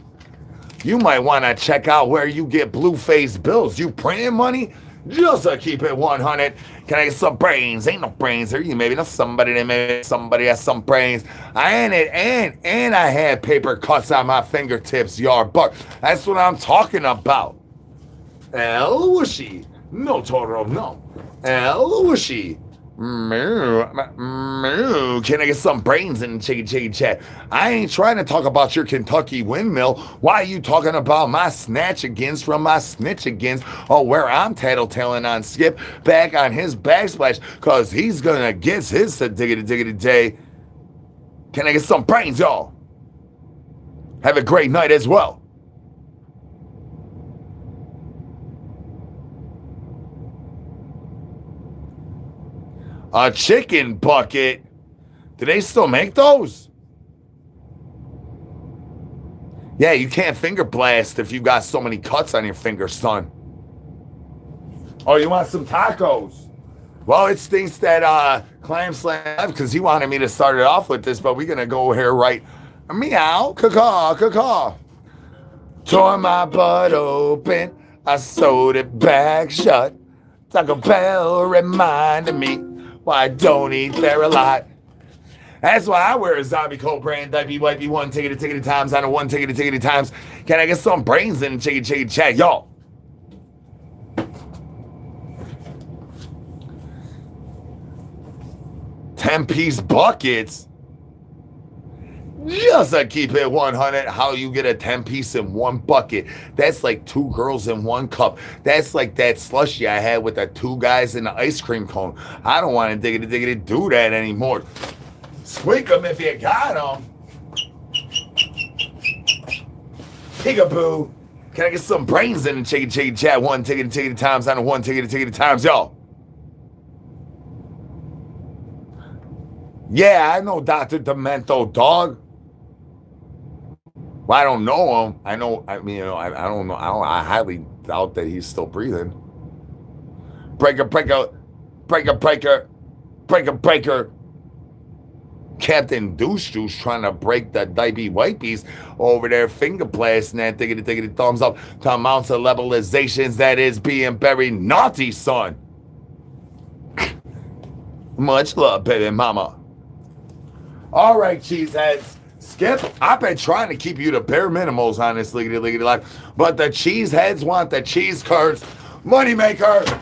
You might want to check out where you get blue face bills. You printing money? Just to keep it 100. Can I get some brains? Ain't no brains here. You maybe know somebody that maybe somebody has some brains. And I had paper cuts on my fingertips, yard buck. That's what I'm talking about. Elwishy. No, Toro, no. Elwishy. Moo. Can I get some brains in chicken chat? I ain't trying to talk about your Kentucky windmill. Why are you talking about my snatch against from my snitch against, or where I'm tattletaling on Skip back on his backsplash, cause he's gonna get his diggity day. Can I get some brains, y'all? Have a great night as well. A chicken bucket? Do they still make those? Yeah, you can't finger blast if you got so many cuts on your fingers, son. Oh, you want some tacos? Well, it stinks that Clam Slam, because he wanted me to start it off with this, but we're going to go here right. Meow, caw. Tore my butt open, I sewed it back shut. Taco Bell reminded me why I don't eat there a lot. That's why I wear a zombie coat brand diaper wipey one tickety times on a one tickety times. Can I get some brains in chicken chat, y'all? $10-piece buckets. Just to keep it 100, how you get a 10-piece in one bucket. That's like 2 girls in 1 cup. That's like that slushy I had with the 2 guys in the ice cream cone. I don't want to diggity do that anymore. Squeak them if you got them. Peekaboo. Can I get some brains in the chicken chat? One tickety times on a one tickety times, y'all. Yeah, I know Dr. Demento, dog. Well, I don't know him. I don't know. I highly doubt that he's still breathing. Breaker, breaker, breaker, breaker, breaker, breaker. Captain Douche Douche trying to break the diaper wipies over there, finger blasting that thiggity thumbs up to amounts of levelizations that is being very naughty, son. Much love, baby mama. All right, cheeseheads. Skip, I've been trying to keep you to bare minimals on this liggity life, but the cheeseheads want the cheese curds. Moneymaker.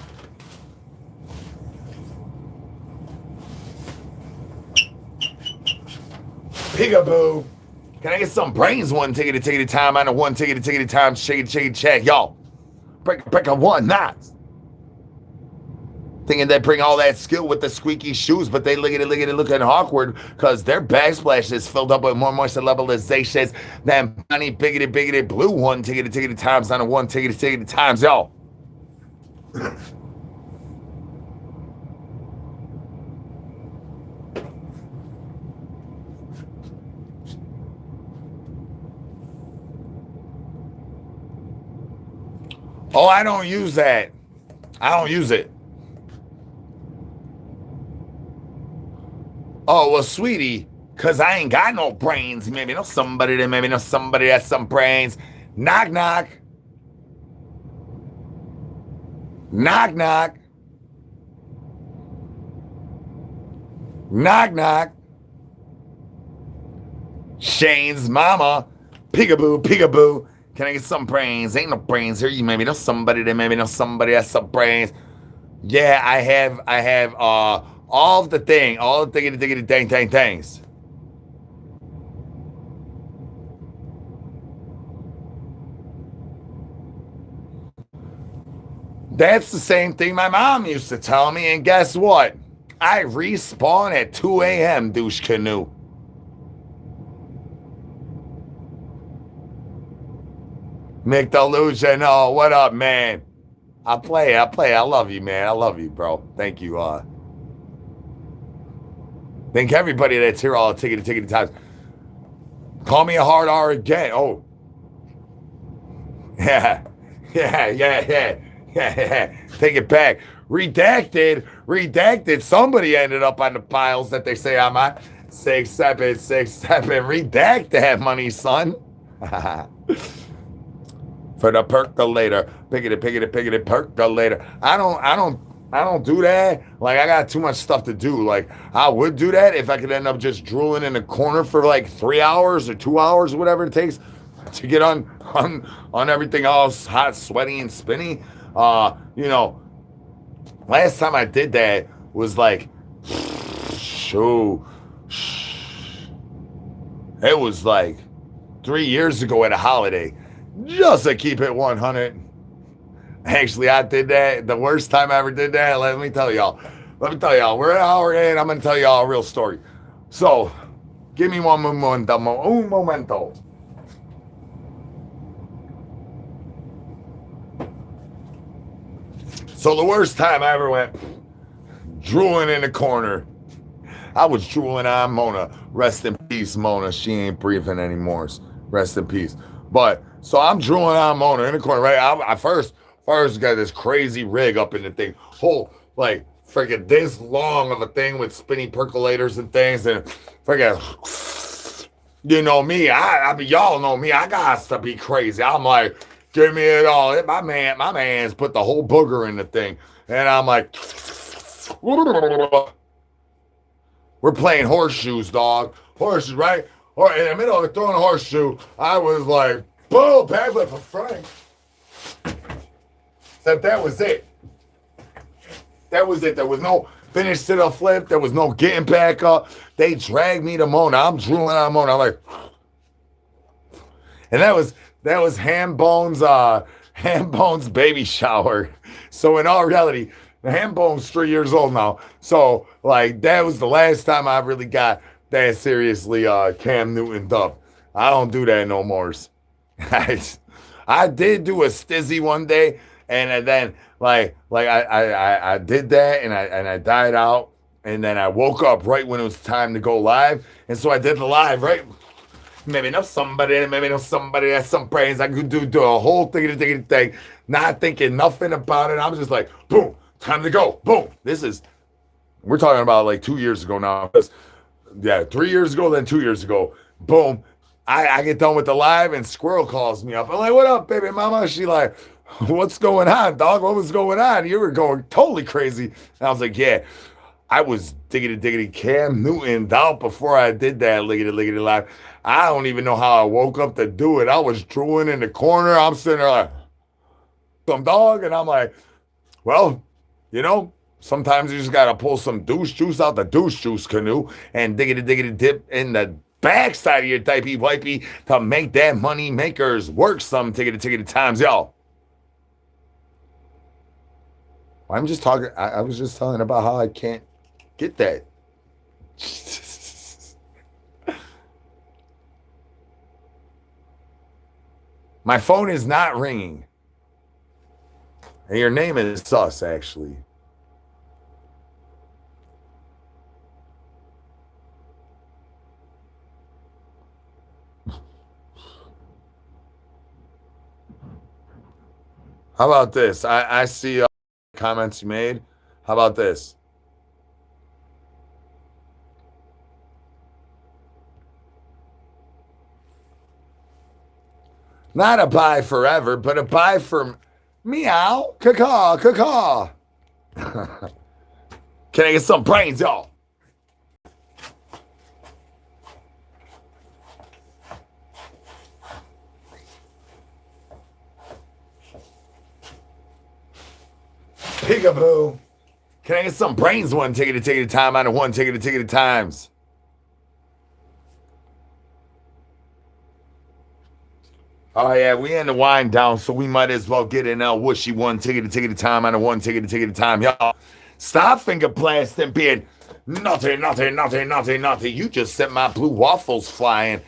Peekaboo. Can I get some brains one tickety time on a one tickety time shake check, y'all? Break a one knots. Thinking they bring all that skill with the squeaky shoes, but they liggity looking awkward because their backsplash is filled up with more moisture levelizations than bunny biggity blue one tickety times on a one tickety times, y'all. Oh, I don't use that. I don't use it. Oh, well, sweetie, because I ain't got no brains. Maybe know somebody that has some brains. Knock, knock. Knock, knock. Knock, knock. Shane's mama. Peekaboo, peekaboo. Can I get some brains? Ain't no brains here. You maybe know somebody that maybe know somebody that has some brains. Yeah, I have all the thiggity dang things. That's the same thing my mom used to tell me, and guess what? I respawn at 2 a.m., douche canoe. Mick Delusion, oh, what up, man? I play. I love you, man. I love you, bro. Thank you. Thank everybody that's here all the tickety times. Call me a hard R again. Oh. Yeah. Take it back. Redacted. Somebody ended up on the files that they say I'm on. 6767. Redact that money, son. For the percolator. Pickety, percolator. I don't do that. Like, I got too much stuff to do. Like, I would do that if I could end up just drooling in the corner for like 3 hours or 2 hours, whatever it takes to get on everything else hot, sweaty, and spinny. You know, last time I did that was like, it was like 3 years ago at a holiday. Just to keep it 100. Actually, I did that. The worst time I ever did that, let me tell y'all. We're an hour in. I'm going to tell y'all a real story. So, give me un momento. So, the worst time I ever went drooling in the corner. I was drooling on Mona. Rest in peace, Mona. She ain't breathing anymore. Rest in peace. But, so I'm drooling on Mona in the corner, right? I first got this crazy rig up in the thing. Whole, like, freaking this long of a thing with spinny percolators and things. And freaking, you know me, I mean, y'all know me. I got to be crazy. I'm like, give me it all. My man's put the whole booger in the thing. And I'm like, we're playing horseshoes, dog. Horseshoes, right? Or in the middle of throwing a horseshoe, I was like, boom, backflip for Frank. So that was it. That was it. There was no finish to the flip. There was no getting back up. They dragged me to Mona. I'm drooling on Mona. I'm like, and that was Ham Bone's baby shower. So in all reality, Ham Bone's 3 years old now. So like that was the last time I really got that seriously Cam Newton'd up. I don't do that no more. I did do a stizzy one day, and then like I did that, and I died out, and then I woke up right when it was time to go live, and so I did the live, right? Maybe know somebody has some brains. I could do a whole thing. not thinking nothing about it. I'm just like, boom, time to go. Boom. We're talking about like 2 years ago now. Yeah, 3 years ago, then 2 years ago. Boom. I get done with the live and Squirrel calls me up. I'm like, what up, baby mama? She like, what's going on, dog? What was going on? You were going totally crazy. And I was like, yeah, I was diggity diggity Cam Newton out before I did that liggity liggity live. I don't even know how I woke up to do it. I was drooling in the corner. I'm sitting there like, some dog. And I'm like, well, sometimes you just gotta pull some douche juice out the douche juice canoe and diggity diggity dip in the backside of your diaper wipey to make that money makers work some tickety tickety times, y'all. I'm just talking. I was just telling about how I can't get that. My phone is not ringing. And your name is sus, actually. How about this? I see comments you made. How about this? Not a bye forever, but a bye for meow, caw, caw. Can I get some brains, y'all? Peekaboo. Can I get some brains one ticket to ticket time out of one ticket to ticket times? Oh yeah, we in the wind down, so we might as well get in whooshy one ticket to time out of one ticket to time. Y'all, stop finger blasting, being nothing. You just sent my blue waffles flying.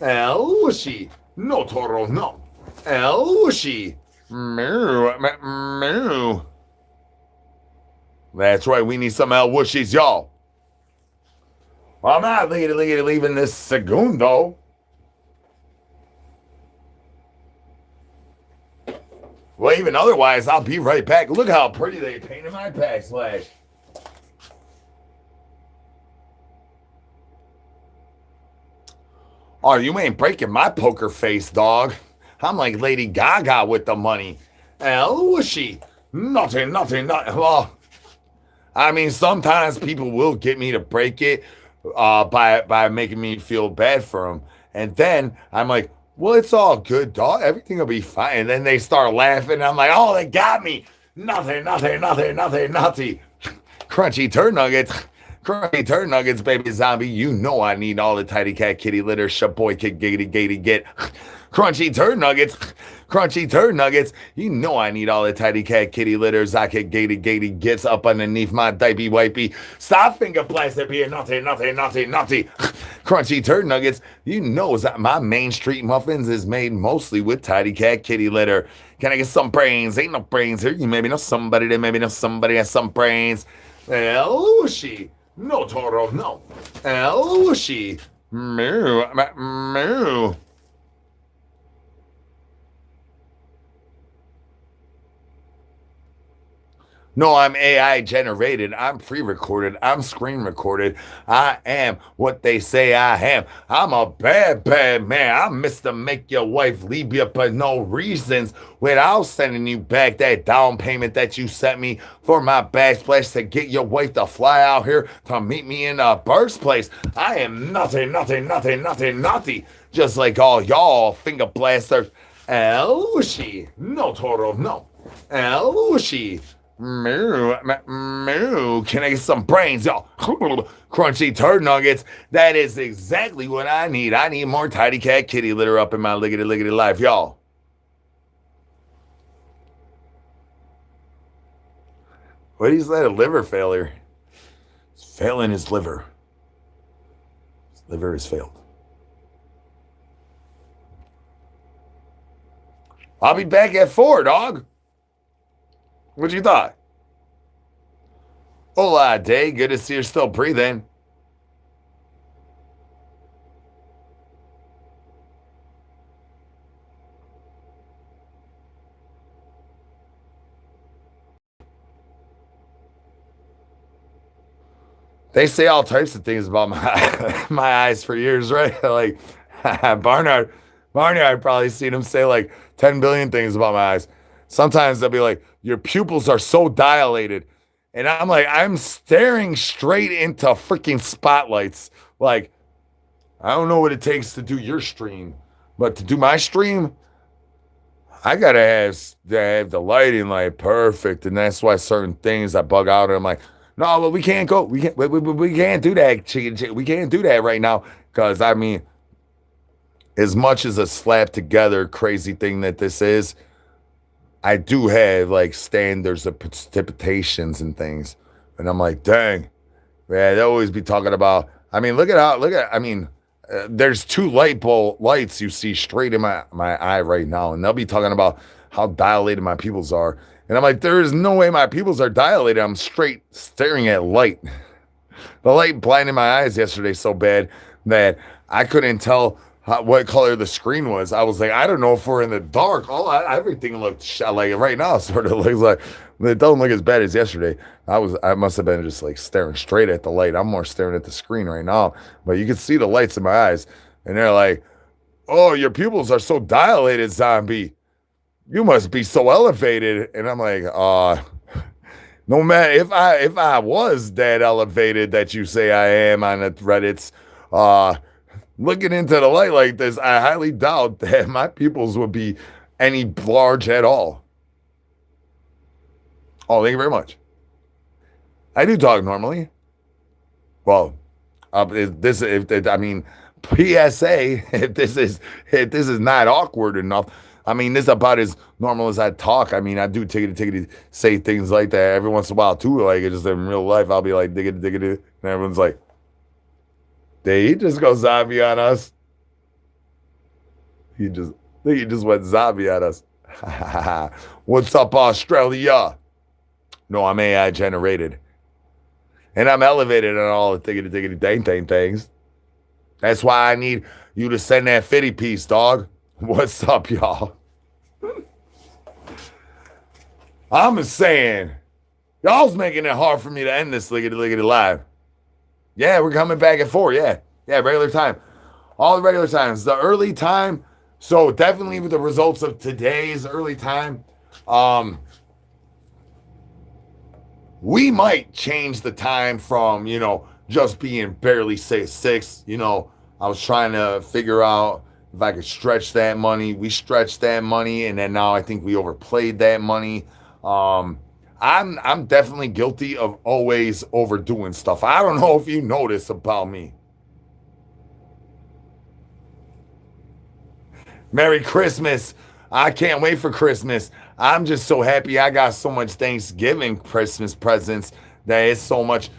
El whooshy, no toro, no. El whooshy, meow. That's right, we need some El whooshies, y'all. Well, I'm not leaving this segundo. Well, even otherwise, I'll be right back. Look how pretty they painted my backslash. Oh, you ain't breaking my poker face, dog. I'm like Lady Gaga with the money. El whooshy. Nothing. Well, I mean, sometimes people will get me to break it by making me feel bad for them. And then I'm like, well, it's all good, dog. Everything will be fine. And then they start laughing. I'm like, oh, they got me. Nothing. Crunchy turd nuggets, baby zombie. You know I need all the tidy cat kitty litter. Shaboy kid giggity get. Crunchy turd nuggets. You know I need all the tidy cat kitty litters. I could gatey gets up underneath my diaper wipey. Stop finger blasting here. Naughty. Crunchy turd nuggets. You know that my Main Street muffins is made mostly with tidy cat kitty litter. Can I get some brains? Ain't no brains here. You maybe know somebody that maybe know somebody has some brains. Elushi. No Toro, no. Elushi. Moo. No, I'm AI generated. I'm pre-recorded. I'm screen recorded. I am what they say I am. I'm a bad man. I'm Mr. Make Your Wife leave you for no reasons without sending you back that down payment that you sent me for my backsplash to get your wife to fly out here to meet me in the birthplace. I am nothing. Just like all y'all finger blasters. Elushi. No Toro, no. Elushi. Moo. Can I get some brains, y'all? Crunchy turd nuggets. That is exactly what I need. I need more tidy cat kitty litter up in my liggity life, y'all. What is that? A liver failure? He's failing his liver. His liver has failed. I'll be back at 4, dog. What you thought? Hola, Day. Good to see you're still breathing. They say all types of things about my my eyes for years, right? Like Barnard, Barnard probably seen him say like 10 billion things about my eyes. Sometimes they'll be like, "Your pupils are so dilated," and I'm like, I'm staring straight into freaking spotlights. Like, I don't know what it takes to do your stream, but to do my stream, I gotta have the lighting like perfect, and that's why certain things I bug out. And I'm like, no, well, we can't go. We can't do that. We can't do that right now because I mean, as much as a slap together crazy thing that this is, I do have like standards of precipitations and things, and I'm like, dang, man, they always be talking about. I mean, I mean, there's two lights you see straight in my eye right now, and they'll be talking about how dilated my pupils are, and I'm like, there is no way my pupils are dilated. I'm straight staring at light. The light blinded my eyes yesterday so bad that I couldn't tell what color the screen was. I was like, I don't know if we're in the dark. Everything looked like right now. Sort of looks like it don't look as bad as yesterday. I must have been just like staring straight at the light. I'm more staring at the screen right now, but you can see the lights in my eyes, and they're like, "Oh, your pupils are so dilated, zombie. You must be so elevated." And I'm like, no matter if I was that elevated that you say I am on the Reddits, looking into the light like this, I highly doubt that my pupils would be any large at all. Oh, thank you very much. I do talk normally. Well, I mean, PSA, if this is not awkward enough. I mean, this is about as normal as I talk. I mean, I do tickety say things like that every once in a while too. Like it's just in real life, I'll be like diggity, and everyone's like, "Did he just go zombie on us? He just he just went zombie on us." What's up, Australia? No, I'm AI generated. And I'm elevated on all the tickety dang things. That's why I need you to send that 50 piece, dog. What's up, y'all? I'm just saying, y'all's making it hard for me to end this liggity live. Yeah, we're coming back at 4. Yeah, regular time. All the regular times. The early time. So definitely with the results of today's early time, we might change the time from, just being barely say 6. I was trying to figure out if I could stretch that money. We stretched that money, and then now I think we overplayed that money. I'm definitely guilty of always overdoing stuff. I don't know if you know this about me. Merry Christmas. I can't wait for Christmas. I'm just so happy I got so much Thanksgiving Christmas presents that it's so much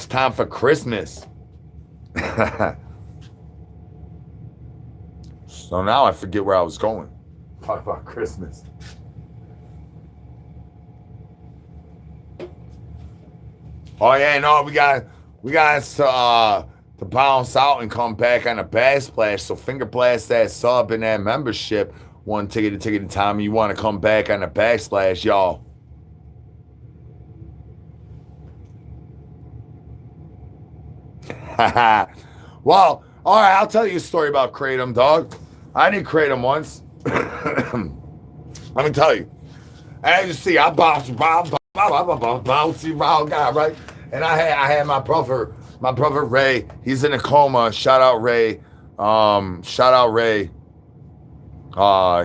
time for Christmas. So now I forget where I was going. Talk about Christmas. Oh yeah, no, we got to bounce out and come back on a backsplash. So finger blast that sub and that membership. One ticket at a time. You want to come back on a backsplash, y'all. Well, all right, I'll tell you a story about Kratom, dog. I did Kratom once. Let me tell you. As you see, I bouncy round guy, right? And I had my brother Ray. He's in a coma. Shout out Ray.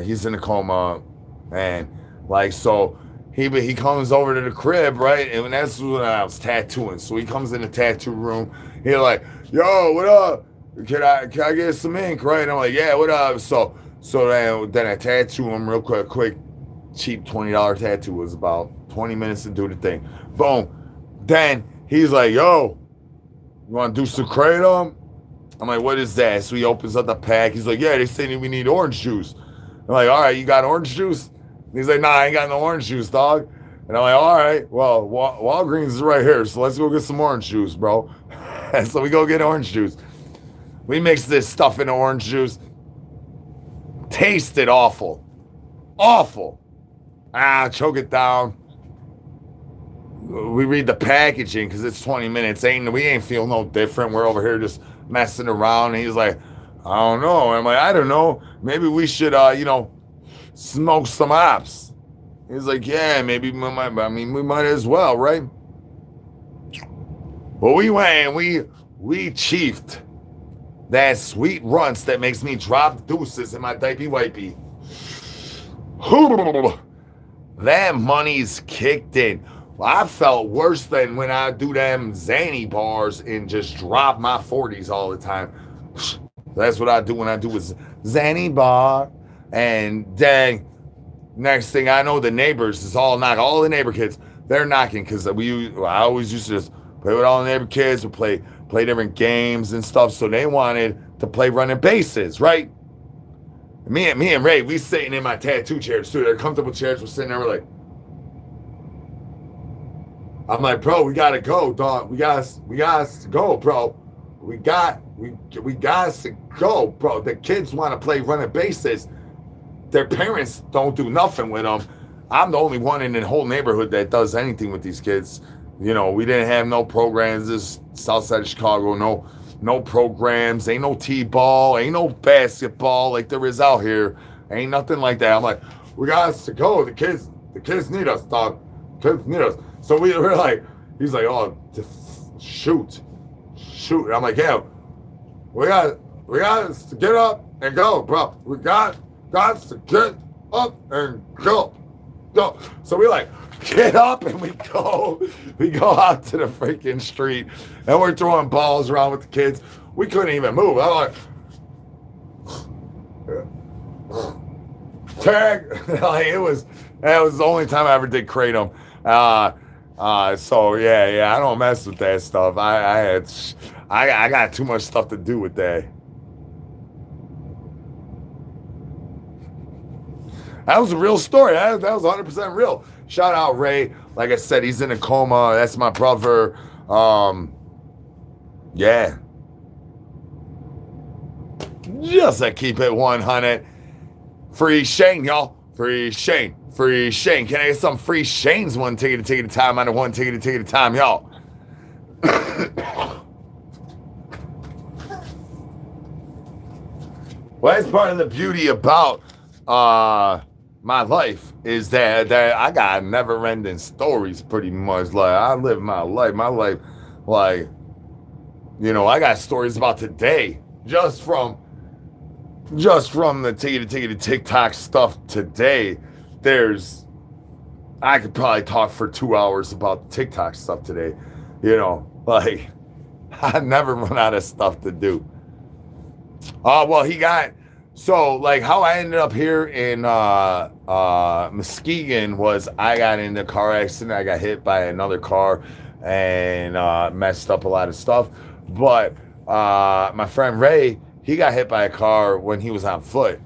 He's in a coma, man. Like, so he comes over to the crib, right? And that's when I was tattooing. So he comes in the tattoo room. He's like, "Yo, what up? Can I get some ink?" Right? And I'm like, "Yeah, what up?" So then I tattoo him real quick, cheap $20 tattoo. It was about 20 minutes to do the thing. Boom. Then he's like, "Yo, you want to do some Kratom?" I'm like, "What is that?" So he opens up the pack. He's like, "Yeah, they say we need orange juice." I'm like, "All right, you got orange juice?" And he's like, "Nah, I ain't got no orange juice, dog." And I'm like, "All right, well, Walgreens is right here, so let's go get some orange juice, bro." And so we go get orange juice. We mix this stuff in orange juice. Tasted awful. Awful. Choke it down. we read the packaging because it's 20 minutes. We ain't feel no different. We're over here just messing around. And he's like, I don't know. And I'm like, I don't know. Maybe we should, smoke some ops. He's like, yeah, maybe we might. I mean, we might as well, right? Well, we went and we chiefed that sweet runts that makes me drop deuces in my diaper wipey. That money's kicked in. I felt worse than when I do them Zanny bars and just drop my 40s all the time. That's what I do when I do a Zanny bar. And dang, next thing I know, the neighbors is all knocking. All the neighbor kids, they're knocking because I always used to just play with all the neighbor kids or play different games and stuff. So they wanted to play running bases, right? Me and Ray, we sitting in my tattoo chairs too. They're comfortable chairs. We're sitting there, we're like, I'm like, bro, we gotta go, dog. We got to go, bro. We got to go, bro. The kids want to play running bases. Their parents don't do nothing with them. I'm the only one in the whole neighborhood that does anything with these kids. You know, we didn't have no programs. This south side of Chicago, no programs. Ain't no t-ball. Ain't no basketball like there is out here. Ain't nothing like that. I'm like, we got to go. The kids need us, dog. Kids need us. So we were like, he's like, oh, shoot. And I'm like, yeah, we got to get up and go, bro. We got to get up and go. So we like get up and we go out to the freaking street and we're throwing balls around with the kids. We couldn't even move. I'm like, tag. Like that was the only time I ever did kratom. So yeah, I don't mess with that stuff. I got too much stuff to do with that. That was a real story. That was 100% real. Shout out Ray. Like I said, he's in a coma. That's my brother. Yeah. Just to keep it 100. Free Shane, y'all. Free Shane. Can I get some free Shane's one ticket at a time out of one ticket at a time, y'all? Well, that's part of the beauty about my life is that I got never-ending stories pretty much. Like, I live my life. Like, you know, I got stories about today just from the ticket TikTok stuff today. I could probably talk for 2 hours about the TikTok stuff today. You know, like, I never run out of stuff to do. So, like, how I ended up here in Muskegon was I got in a car accident. I got hit by another car and messed up a lot of stuff. But my friend Ray, he got hit by a car when he was on foot.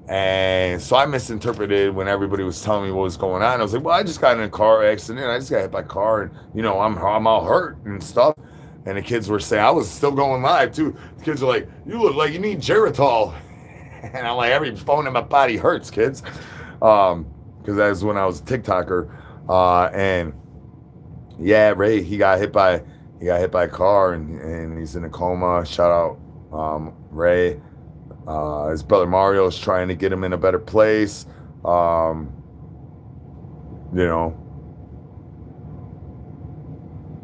And so I misinterpreted when everybody was telling me what was going on. I was like, well, I just got in a car accident. I just got hit by a car and, you know, I'm all hurt and stuff. And the kids were saying, I was still going live too. The kids were like, you look like you need Geritol. And I'm like, every bone in my body hurts, kids. Because that's when I was a TikToker. And yeah, Ray, he got hit by a car and he's in a coma. Shout out Ray. His brother Mario is trying to get him in a better place. You know,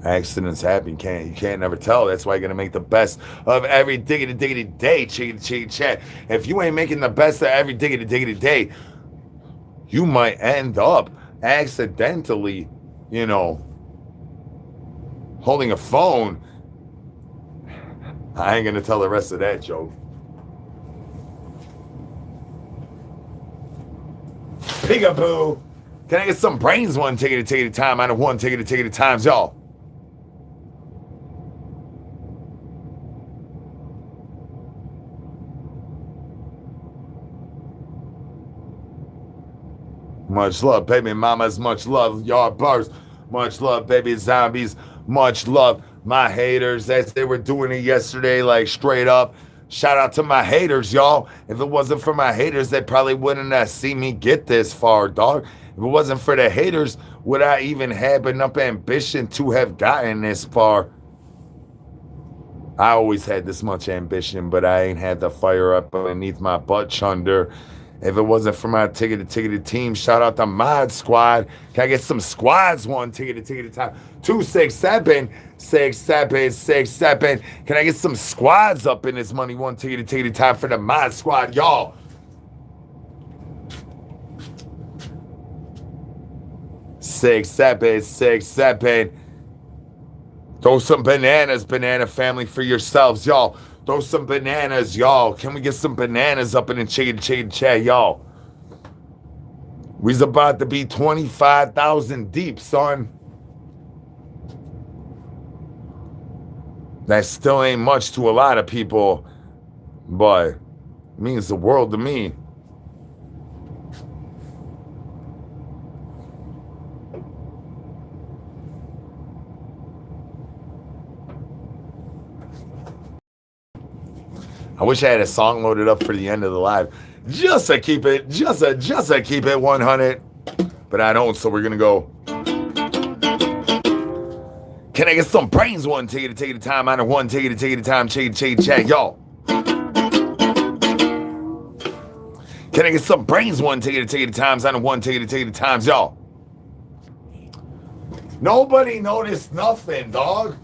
accidents happen. You can't never tell. That's why you're gonna make the best of every diggity day. Chicken chat. If you ain't making the best of every diggity day, you might end up accidentally, you know, holding a phone. I ain't gonna tell the rest of that joke. Peekaboo. Can I get some brains one ticket at a time out of one ticket at times, y'all? Much love, baby mamas. Much love, yard bars. Much love, baby zombies. Much love, my haters, as they were doing it yesterday, like straight up. Shout out to my haters, y'all. If it wasn't for my haters, they probably wouldn't have seen me get this far, dog. If it wasn't for the haters, would I even have enough ambition to have gotten this far? I always had this much ambition, but I ain't had the fire up underneath my butt chunder. If it wasn't for my ticketed team, shout out to Mod Squad. Can I get some squads? One ticketed time. 267 6767. Can I get some squads up in this money? One ticketed time for the Mod Squad, y'all. 6767. Throw some bananas, banana family, for yourselves, y'all. Throw some bananas, y'all. Can we get some bananas up in the chicken chat, y'all? We's about to be 25,000 deep, son. That still ain't much to a lot of people, but it means the world to me. I wish I had a song loaded up for the end of the live, just to keep it 100. But I don't, so we're gonna go. Can I get some brains? One ticketed time on a one ticketed time. Chat, y'all. Can I get some brains? One ticketed times on a one ticketed times, y'all. Nobody noticed nothing, dog.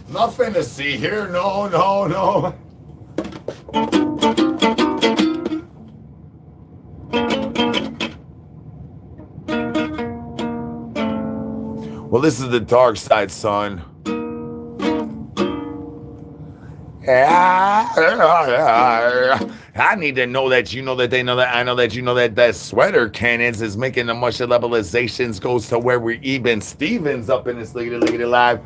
Nothing to see here. No. Well, this is the dark side, son. I need to know that you know that they know that I know that you know that that sweater cannons is making the much levelizations goes to where we're even Stevens up in this look at it live.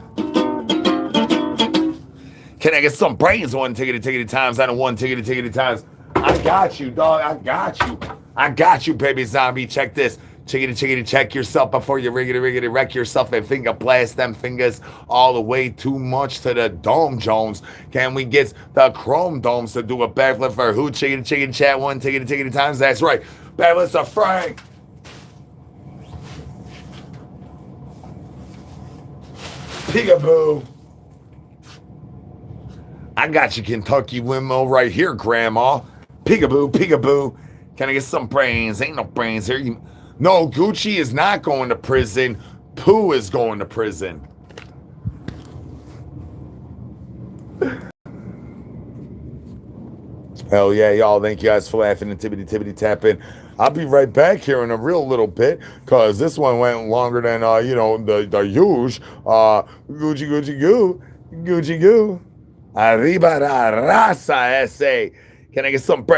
Can I get some brains? One ticketed times on a one ticketed times. I got you, dog. I got you, baby zombie. Check this. Chickity, check yourself before you riggedy, wreck yourself and finger blast them fingers all the way too much to the Dome Jones. Can we get the Chrome Domes to do a backflip for who? Chickity, chat one ticketed times. That's right. Backflips to Frank. Peekaboo. I got you, Kentucky windmill right here, Grandma. Peekaboo. Can I get some brains? Ain't no brains here. No, Gucci is not going to prison. Pooh is going to prison. Hell yeah, y'all. Thank you guys for laughing and tippity tapping. I'll be right back here in a real little bit, because this one went longer than, the huge. Gucci goo. Arriba la raza, S.A. Can I get some brains?